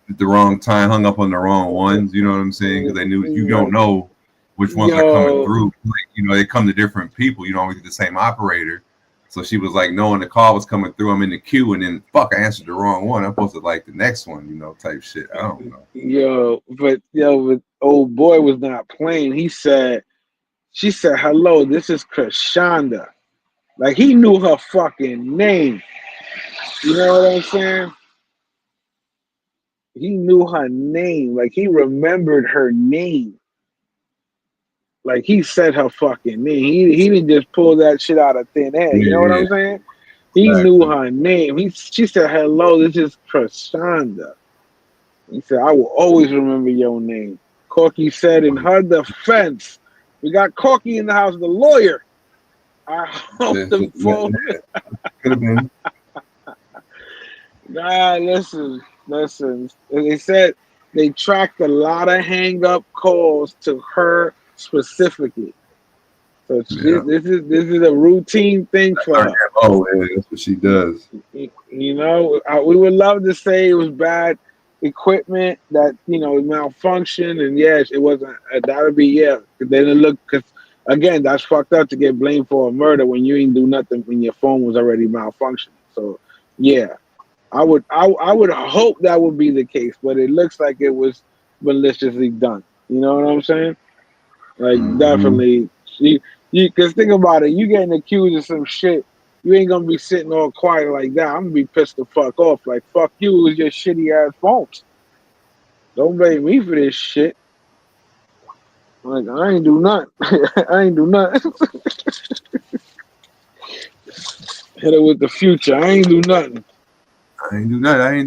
At the wrong time, hung up on the wrong ones. You know what I'm saying? Because they knew you don't know which ones are coming through. Like, they come to different people. You don't always get the same operator. So she was like, knowing the call was coming through, I'm in the queue, and then I answered the wrong one. I'm supposed to like the next one, type shit. I don't know. But old boy was not playing. She said, hello, this is Krishanda. Like, he knew her fucking name. You know what I'm saying? He knew her name. Like, he remembered her name. Like, he said her fucking name. He didn't just pull that shit out of thin air. You know what I'm saying? He knew her name. She said, hello, this is Krishanda. He said, I will always remember your name. Corky said in her defense, we got Corky in the house, the lawyer. I hope the phone. Could have been. Nah, listen. They said they tracked a lot of hang-up calls to her specifically. So this is a routine thing for her. Oh, yeah, that's what she does. We would love to say it was bad equipment that malfunctioned, and yes, it wasn't. That would be They didn't look, because again, that's fucked up to get blamed for a murder when you ain't do nothing when your phone was already malfunctioning. So yeah, I would hope that would be the case, but it looks like it was maliciously done. You know what I'm saying? Like, definitely. Because think about it, you getting accused of some shit, you ain't gonna be sitting all quiet like that. I'm gonna be pissed the fuck off. Like, fuck you, it was your shitty ass phones. Don't blame me for this shit. Like, I ain't do nothing. Hit it with the future. I ain't do nothing. I ain't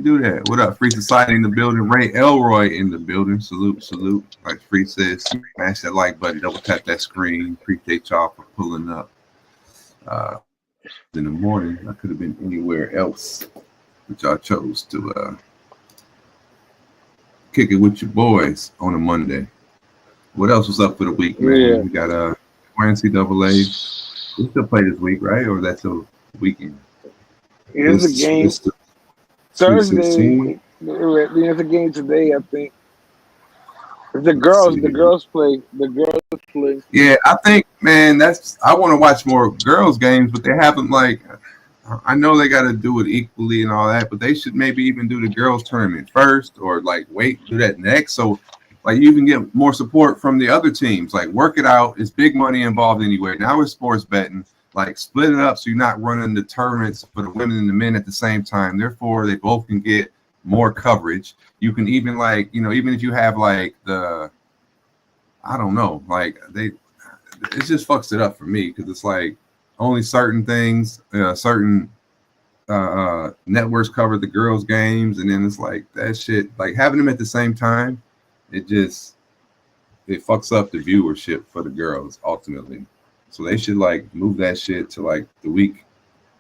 do that. What up, Free Society in the building? Ray Elroy in the building. Salute. Like Free says, smash that like button, double tap that screen. Appreciate y'all for pulling up. In the morning, I could have been anywhere else, but y'all chose to kick it with your boys on a Monday. What else was up for the week, man? Yeah. We got NCAA. We still play this week, right? Or that's the weekend? Here's a game. Thursday. There's a game today, I think. The girls play. Yeah, I think, man, I want to watch more girls games, but they haven't like. I know they got to do it equally and all that, but they should maybe even do the girls tournament first, or like do that next, so like you can get more support from the other teams. Like work it out. It's big money involved anyway. Now it's sports betting. Like split it up so you're not running the tournaments for the women and the men at the same time. Therefore, they both can get more coverage. You can even even if you have like I don't know, like it just fucks it up for me because it's like only certain things, certain networks cover the girls' games, and then it's like that shit. Like having them at the same time, it fucks up the viewership for the girls ultimately. So they should like move that shit to like the week,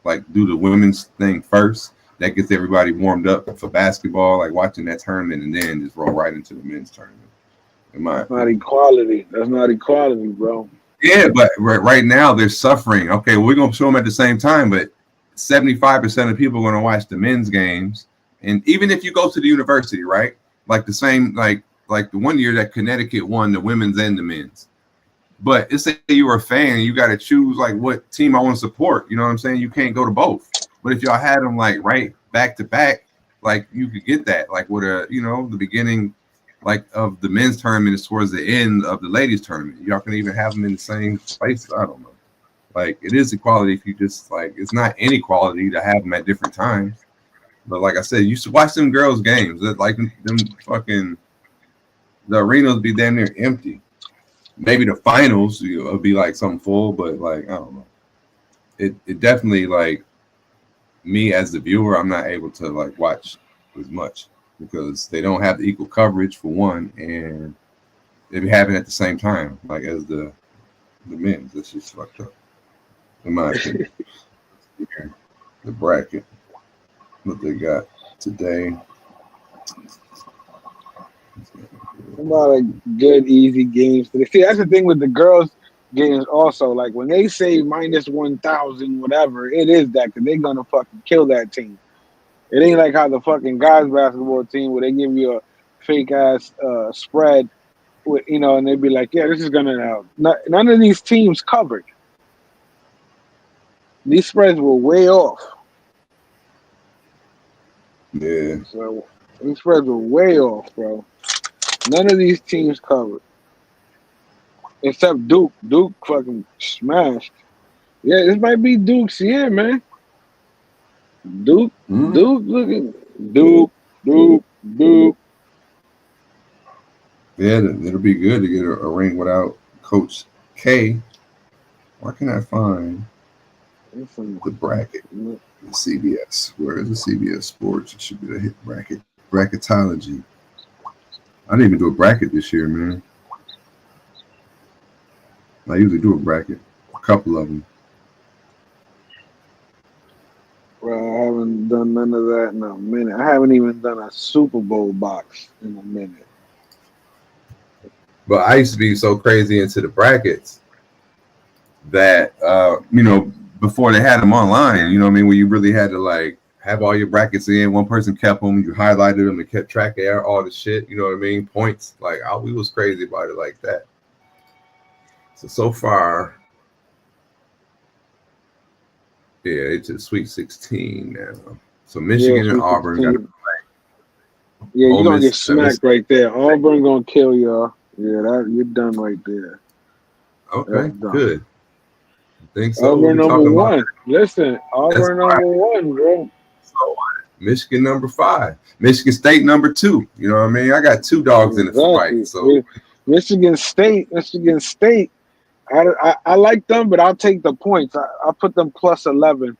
like do the women's thing first. That gets everybody warmed up for basketball, like watching that tournament, and then just roll right into the men's tournament. That's not equality. That's not equality, bro. Yeah, but right now they're suffering. Okay, we're gonna show them at the same time, but 75% of people are gonna watch the men's games. And even if you go to the university, right? Like the same, like the one year that Connecticut won the women's and the men's. But let's say you were a fan, you got to choose like what team I want to support. You know what I'm saying? You can't go to both. But if y'all had them like right back to back, like you could get that. Like with the beginning, like of the men's tournament is towards the end of the ladies tournament. Y'all can even have them in the same place. I don't know. Like it is equality if you just like it's not inequality to have them at different times. But like I said, you should watch them girls' games. That like them fucking the arenas be damn near empty. Maybe the finals will be like something full, but like I don't know. It definitely like me as the viewer, I'm not able to like watch as much because they don't have the equal coverage for one, and they be having it at the same time, like as the men's. That's just fucked up, in my opinion. The bracket, what they got today. A lot of good, easy games. See, that's the thing with the girls' games also. Like, when they say minus 1,000, whatever, it is that because they're going to fucking kill that team. It ain't like how the fucking guys' basketball team where they give you a fake-ass spread, with and they'd be like, yeah, this is going to help. None of these teams covered. These spreads were way off. Yeah. So, these spreads were way off, bro. None of these teams covered. Except Duke. Duke fucking smashed. Yeah, this might be Duke's year, man. Duke looking. Duke. Yeah, it'll be good to get a ring without Coach K. Why can't I find the bracket? The CBS. Where is the CBS Sports? It should be the hit bracket. Bracketology. I didn't even do a bracket this year, man. I usually do a bracket, a couple of them. Well, I haven't done none of that in a minute. I haven't even done a Super Bowl box in a minute. But I used to be so crazy into the brackets that, before they had them online, you know what I mean? Where you really had to like have all your brackets in. One person kept them. You highlighted them and kept track of all the shit. You know what I mean? Points. Like, we was crazy about it like that. So far, yeah, it's a Sweet 16 now. So Michigan and Auburn got to play. Yeah, you're going to get smacked right there. Auburn going to kill y'all. Yeah, you're done right there. Okay, good. I think so. Auburn number one. Listen, Auburn number one, bro. So Michigan number 5. Michigan State number 2. You know what I mean? I got 2 dogs in the fight. So Michigan State. I like them, but I'll take the points. I'll put them plus 11.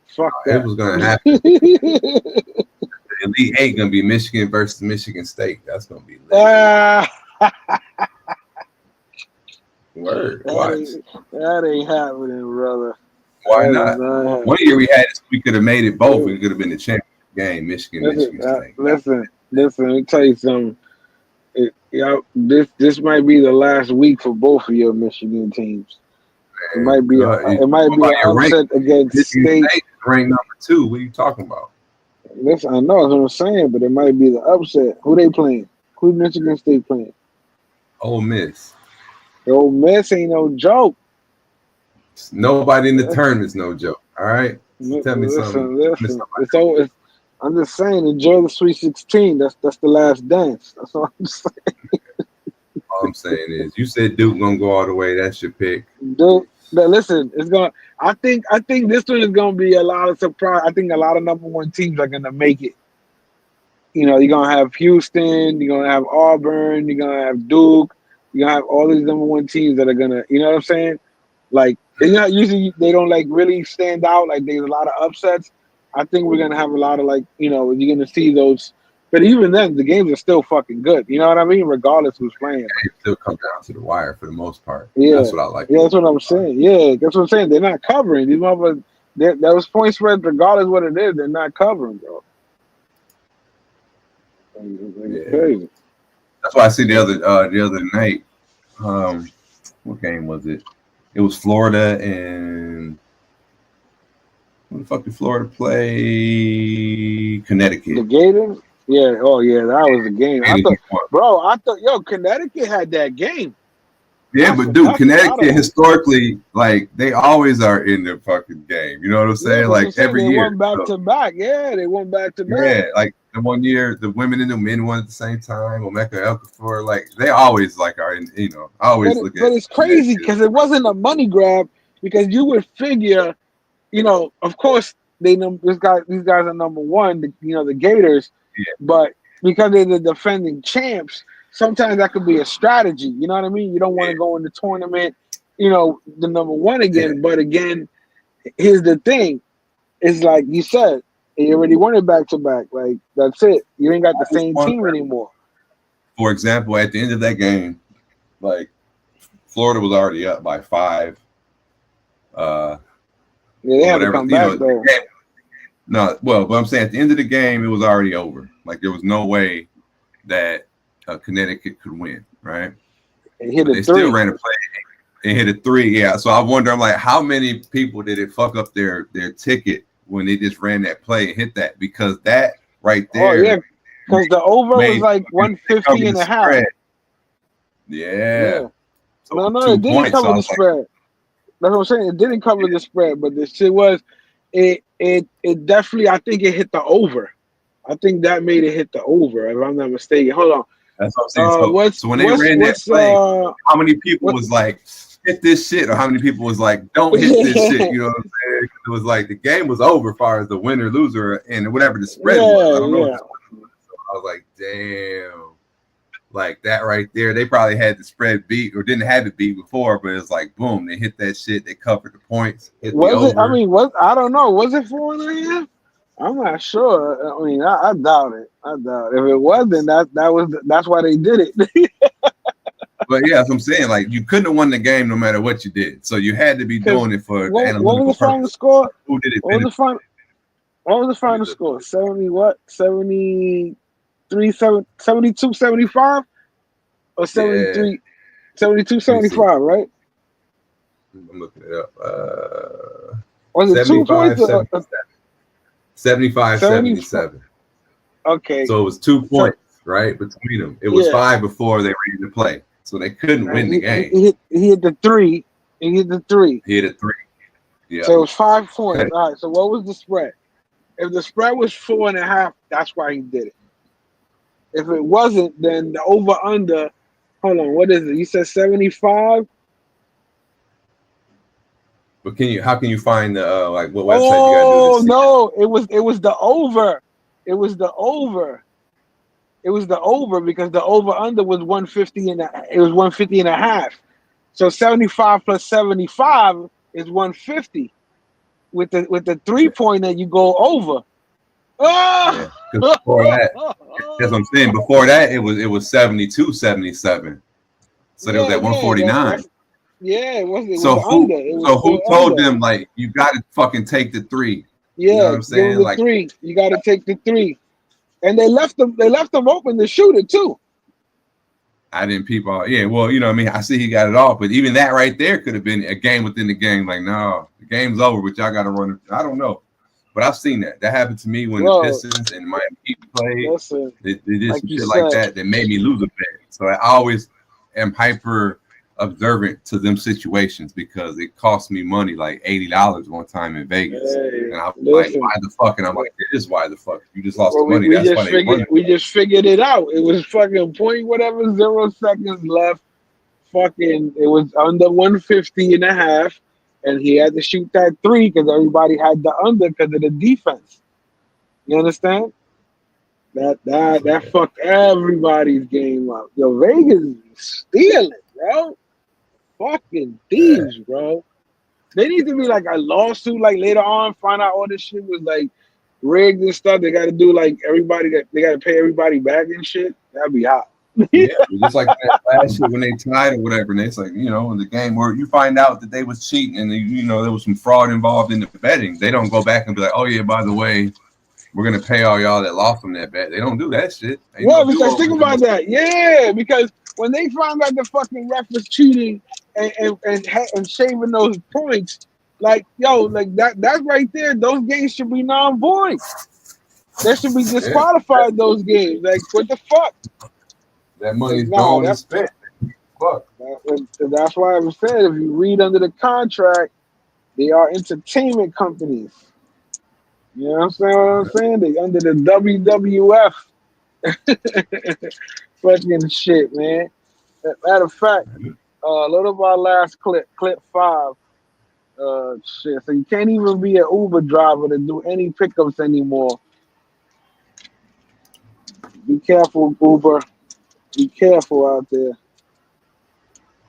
Fuck that. It was going to happen. The Elite 8 going to be Michigan versus Michigan State. That's going to be lit. Word. Watch. That ain't happening, brother. Why not? One year we could have made it both. We could have been the championship game, Michigan State. Listen, let me tell you something. This might be the last week for both of your Michigan teams. It might be an upset against State. Ranked number 2. What are you talking about? Listen, I know that's what I'm saying, but it might be the upset. Who they playing? Who Michigan State playing? Ole Miss. Ole Miss ain't no joke. Nobody in the tournament's no joke. All right. So tell me something. Listen. I'm just saying, enjoy the Sweet 16. That's the last dance. That's all I'm saying. All I'm saying is, you said Duke gonna go all the way. That's your pick. Duke. But listen, it's gonna. I think this one is gonna be a lot of surprise. I think a lot of number one teams are gonna make it. You know, you're gonna have Houston. You're gonna have Auburn. You're gonna have Duke. You're gonna have all these number one teams that are gonna. You know what I'm saying? Like, they're not usually, they don't like really stand out. Like, there's a lot of upsets. I think we're gonna have a lot of, like, you know, you're gonna see those. But even then, the games are still fucking good. You know what I mean? Regardless who's playing, it still comes down to the wire for the most part. Yeah, that's what I like. Yeah, that's what I'm saying. Yeah, that's what I'm saying. They're not covering these motherfuckers. Those point spreads, regardless what it is, they're not covering, bro. Yeah. Crazy. That's why I see the other night. What game was it? It was Florida and who the fuck did Florida play? Connecticut. The Gators? Yeah. Oh yeah, that was the game. I thought Connecticut had that game. Yeah, but dude, Connecticut historically, like, they always are in the fucking game. You know what I'm saying? Yeah, like every year. They won back to back. Yeah, they won back to back. Yeah, like the one year, the women and the men won at the same time. Omeka Okafor, like, they always like are in. You know, I always look at. But it's crazy because it wasn't a money grab, because you would figure, you know, of course these guys are number one. The Gators, but because they're the defending champs. Sometimes that could be a strategy. You know what I mean? You don't want to go in the tournament, you know, the number one again. Yeah. But again, here's the thing. It's like you said, you already won it back to back. Like, that's it. You ain't got the same team anymore. For example, at the end of that game, like, Florida was already up by 5. Yeah, they had to come back, though. No, well, but I'm saying at the end of the game, it was already over. Like, there was no way that Connecticut could win, right? They still ran a play and hit a 3. Yeah, so I wonder, I'm like, how many people did it fuck up their ticket when they just ran that play and hit that? Because that right there. Oh yeah, because the over was like 150 and a half. Yeah. So no, it didn't cover the spread. That's what I'm saying. It didn't cover the spread, but the shit was, it definitely, I think it hit the over. I think that made it hit the over, if I'm not mistaken. Hold on. That's what I'm saying. So when they ran that play, how many people was like, hit this shit, or how many people was like, don't hit this shit? You know what I'm saying? It was like the game was over as far as the winner, loser, and whatever the spread was. I don't know. So I was like, damn. Like, that right there, they probably had the spread beat or didn't have it beat before, but it's like, boom, they hit that shit. They covered the points. I don't know. Was it 4.5? I'm not sure. I mean, I doubt it. I doubt it. If it wasn't, that's why they did it. But yeah, that's what I'm saying. Like, you couldn't have won the game no matter what you did. So you had to be doing it for what was the final score? Who did it? What was the final score? 70 what? 73, 72, 75? Or 73? Yeah. 72, 75, right? I'm looking it up. Was it 2 points? 75, 77. Okay. So it was 2 points, right, between them. It was 5 before they ran the play. So they couldn't win the game. He hit the 3. He hit the 3. He hit a 3. Yeah. So it was 5 points. Okay. All right. So what was the spread? If the spread was 4.5, that's why he did it. If it wasn't, then the over/under. Hold on. What is it? You said 75. But how can you find the like what website you gotta do? No, it was the over. It was the over. It was the over because the over/under was 150 and it was 150 and a half. So 75 plus 75 is 150. With the 3-pointer, you go over. Yeah, before that, that's what I'm saying. Before that, it was 72, 77. So there was at 149. Yeah, it was. Who told them, like, you got to fucking take the 3? Yeah, you know what I'm saying? Like, 3. You got to take the 3. And they left them open to shoot it too. I didn't peep all. Yeah, well, you know what I mean? I see he got it off, but even that right there could have been a game within the game. Like, no, the game's over, but y'all got to run it. I don't know. But I've seen that. That happened to me when the Pistons and Miami Heat played. They did some shit like that made me lose a bet. So I always, am hyper observant to them situations because it cost me money, like $80 one time in Vegas. And I was like, why the fuck? And I'm like, it is why the fuck. You just lost the money. That's why they won. We just figured it out. It was fucking 0 seconds left. Fucking, it was under 150.5, and he had to shoot that 3 because everybody had the under because of the defense. You understand? That fucked everybody's game up. Yo, Vegas is stealing, bro. Fucking thieves, bro. They need to be like a lawsuit, like later on, find out all this shit was like rigged and stuff. They got to do like everybody, they got to pay everybody back and shit. That'd be hot. Yeah, just like that last shit when they tied or whatever, and it's like, you know, in the game where you find out that they was cheating and you know there was some fraud involved in the betting, they don't go back and be like, oh yeah, by the way, we're gonna pay all y'all that lost from that bet. They don't do that shit. Well, because think about that, yeah, because when they found out the fucking ref was cheating and shaving those points, like yo, like that's right there. Those games should be non-void. They should be disqualified. Those games, like what the fuck? That money's gone and spent. Fuck. That's why I was saying, if you read under the contract, they are entertainment companies. You know what I'm saying? They under the WWF. Fucking shit, man. Matter of fact, a little of our last clip 5. Shit. So you can't even be an Uber driver to do any pickups anymore. Be careful, Uber. Be careful out there.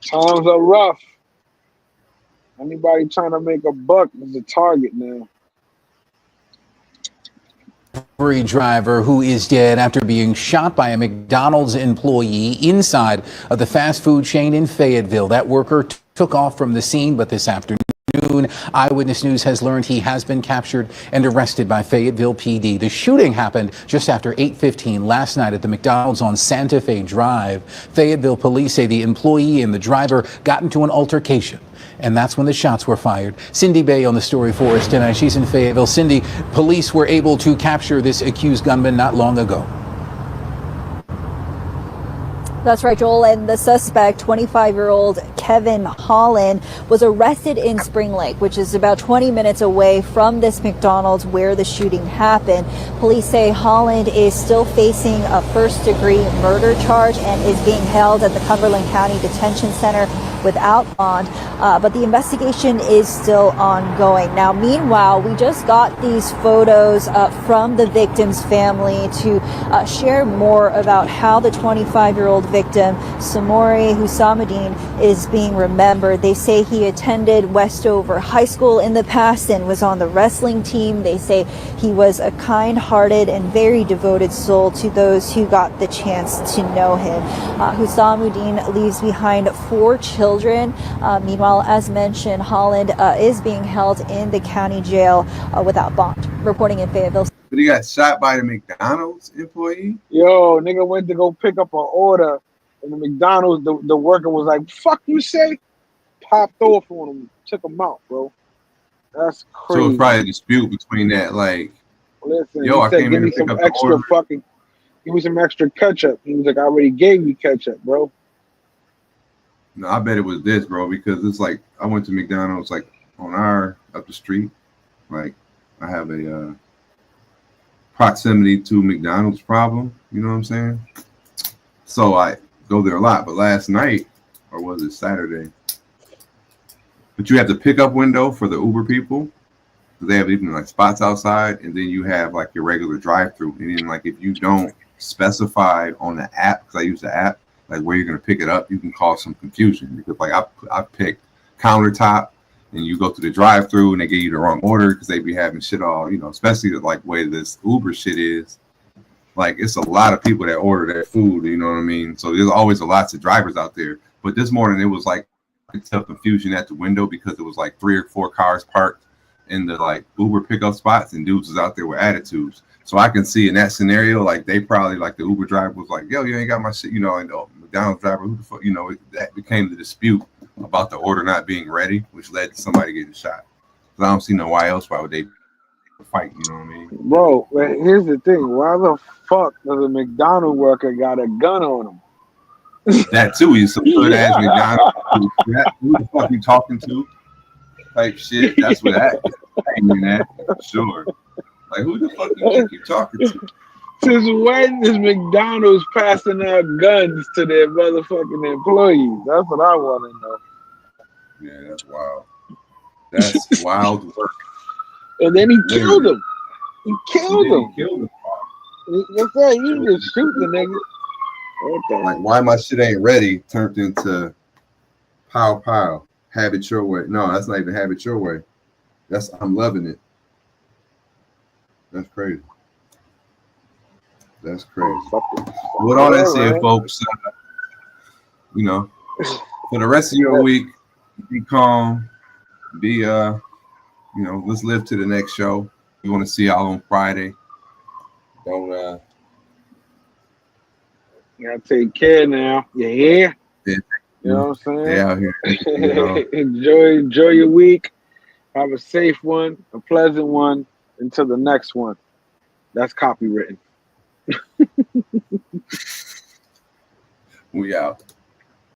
Times are rough. Anybody trying to make a buck is a target now. Delivery driver who is dead after being shot by a McDonald's employee inside of the fast food chain in Fayetteville. That worker took off from the scene, but this afternoon, Eyewitness News has learned he has been captured and arrested by Fayetteville PD. The shooting happened just after 8:15 last night at the McDonald's on Santa Fe Drive. Fayetteville police say the employee and the driver got into an altercation, and that's when the shots were fired. Cindy Bay on the story for us tonight. She's in Fayetteville. Cindy, police were able to capture this accused gunman not long ago. That's right, Joel. And the suspect, 25-year-old Kevin Holland, was arrested in Spring Lake, which is about 20 minutes away from this McDonald's where the shooting happened. Police say Holland is still facing a first-degree murder charge and is being held at the Cumberland County Detention Center without bond, but the investigation is still ongoing. Now, meanwhile, we just got these photos from the victim's family to share more about how the 25-year-old victim, Samori Hussamuddin, is being remembered. They say he attended Westover High School in the past and was on the wrestling team. They say he was a kind-hearted and very devoted soul to those who got the chance to know him. Hussamuddin leaves behind 4 children. Meanwhile, as mentioned, Holland is being held in the county jail without bond. Reporting in Fayetteville. But he got shot by the McDonald's employee? Yo, nigga went to go pick up an order, and the McDonald's, the worker was like, fuck you say? Popped off on him, took him out, bro. That's crazy. So it's probably a dispute between that, like, listen, yo, I said, came in to pick up the order. Give me some extra ketchup. He was like, I already gave you ketchup, bro. No, I bet it was this, bro, because it's like I went to McDonald's like on up the street. Like I have a proximity to McDonald's problem, you know what I'm saying? So I go there a lot. But last night, or was it Saturday? But you have the pickup window for the Uber people. They have even like spots outside, and then you have like your regular drive-through. And then like if you don't specify on the app, because I use the app, like where you're gonna pick it up, you can cause some confusion because like I picked countertop, and you go to the drive-through and they give you the wrong order because they be having shit all, you know, especially the like way this Uber shit is. Like it's a lot of people that order that food, you know what I mean? So there's always lots of drivers out there. But this morning it was like I could tell confusion at the window because it was like 3 or 4 cars parked in the like Uber pickup spots, and dudes was out there with attitudes. So I can see in that scenario, like they probably like the Uber driver was like, yo, you ain't got my shit, you know, and the McDonald's driver, who the fuck, you know, that became the dispute about the order not being ready, which led to somebody getting shot. Because I don't see no why else why would they fight, you know what I mean? Bro, here's the thing. Why the fuck does a McDonald's worker got a gun on him? That too. He's some good ass McDonald's. Who the fuck you talking to? Type shit. That's what that is. Aiming at. Sure. Like, who the fuck you think you talking to? Since when is McDonald's passing out guns to their motherfucking employees? That's what I want to know. Yeah, that's wild. That's wild work. And then he killed him. He killed him. He killed him. That's right. You just shoot the nigga. Okay. Like, why my shit ain't ready turned into pow pow. Have it your way. No, that's not even have it your way. That's I'm loving it. That's crazy. That's crazy. With all that said, folks, you know, for the rest of your week, be calm. Be you know, let's live to the next show. We want to see y'all on Friday. Don't You gotta take care now. You hear? Yeah. You know what I'm saying? Stay out here. You know. enjoy your week. Have a safe one, a pleasant one. Until the next one. That's copywritten. We out.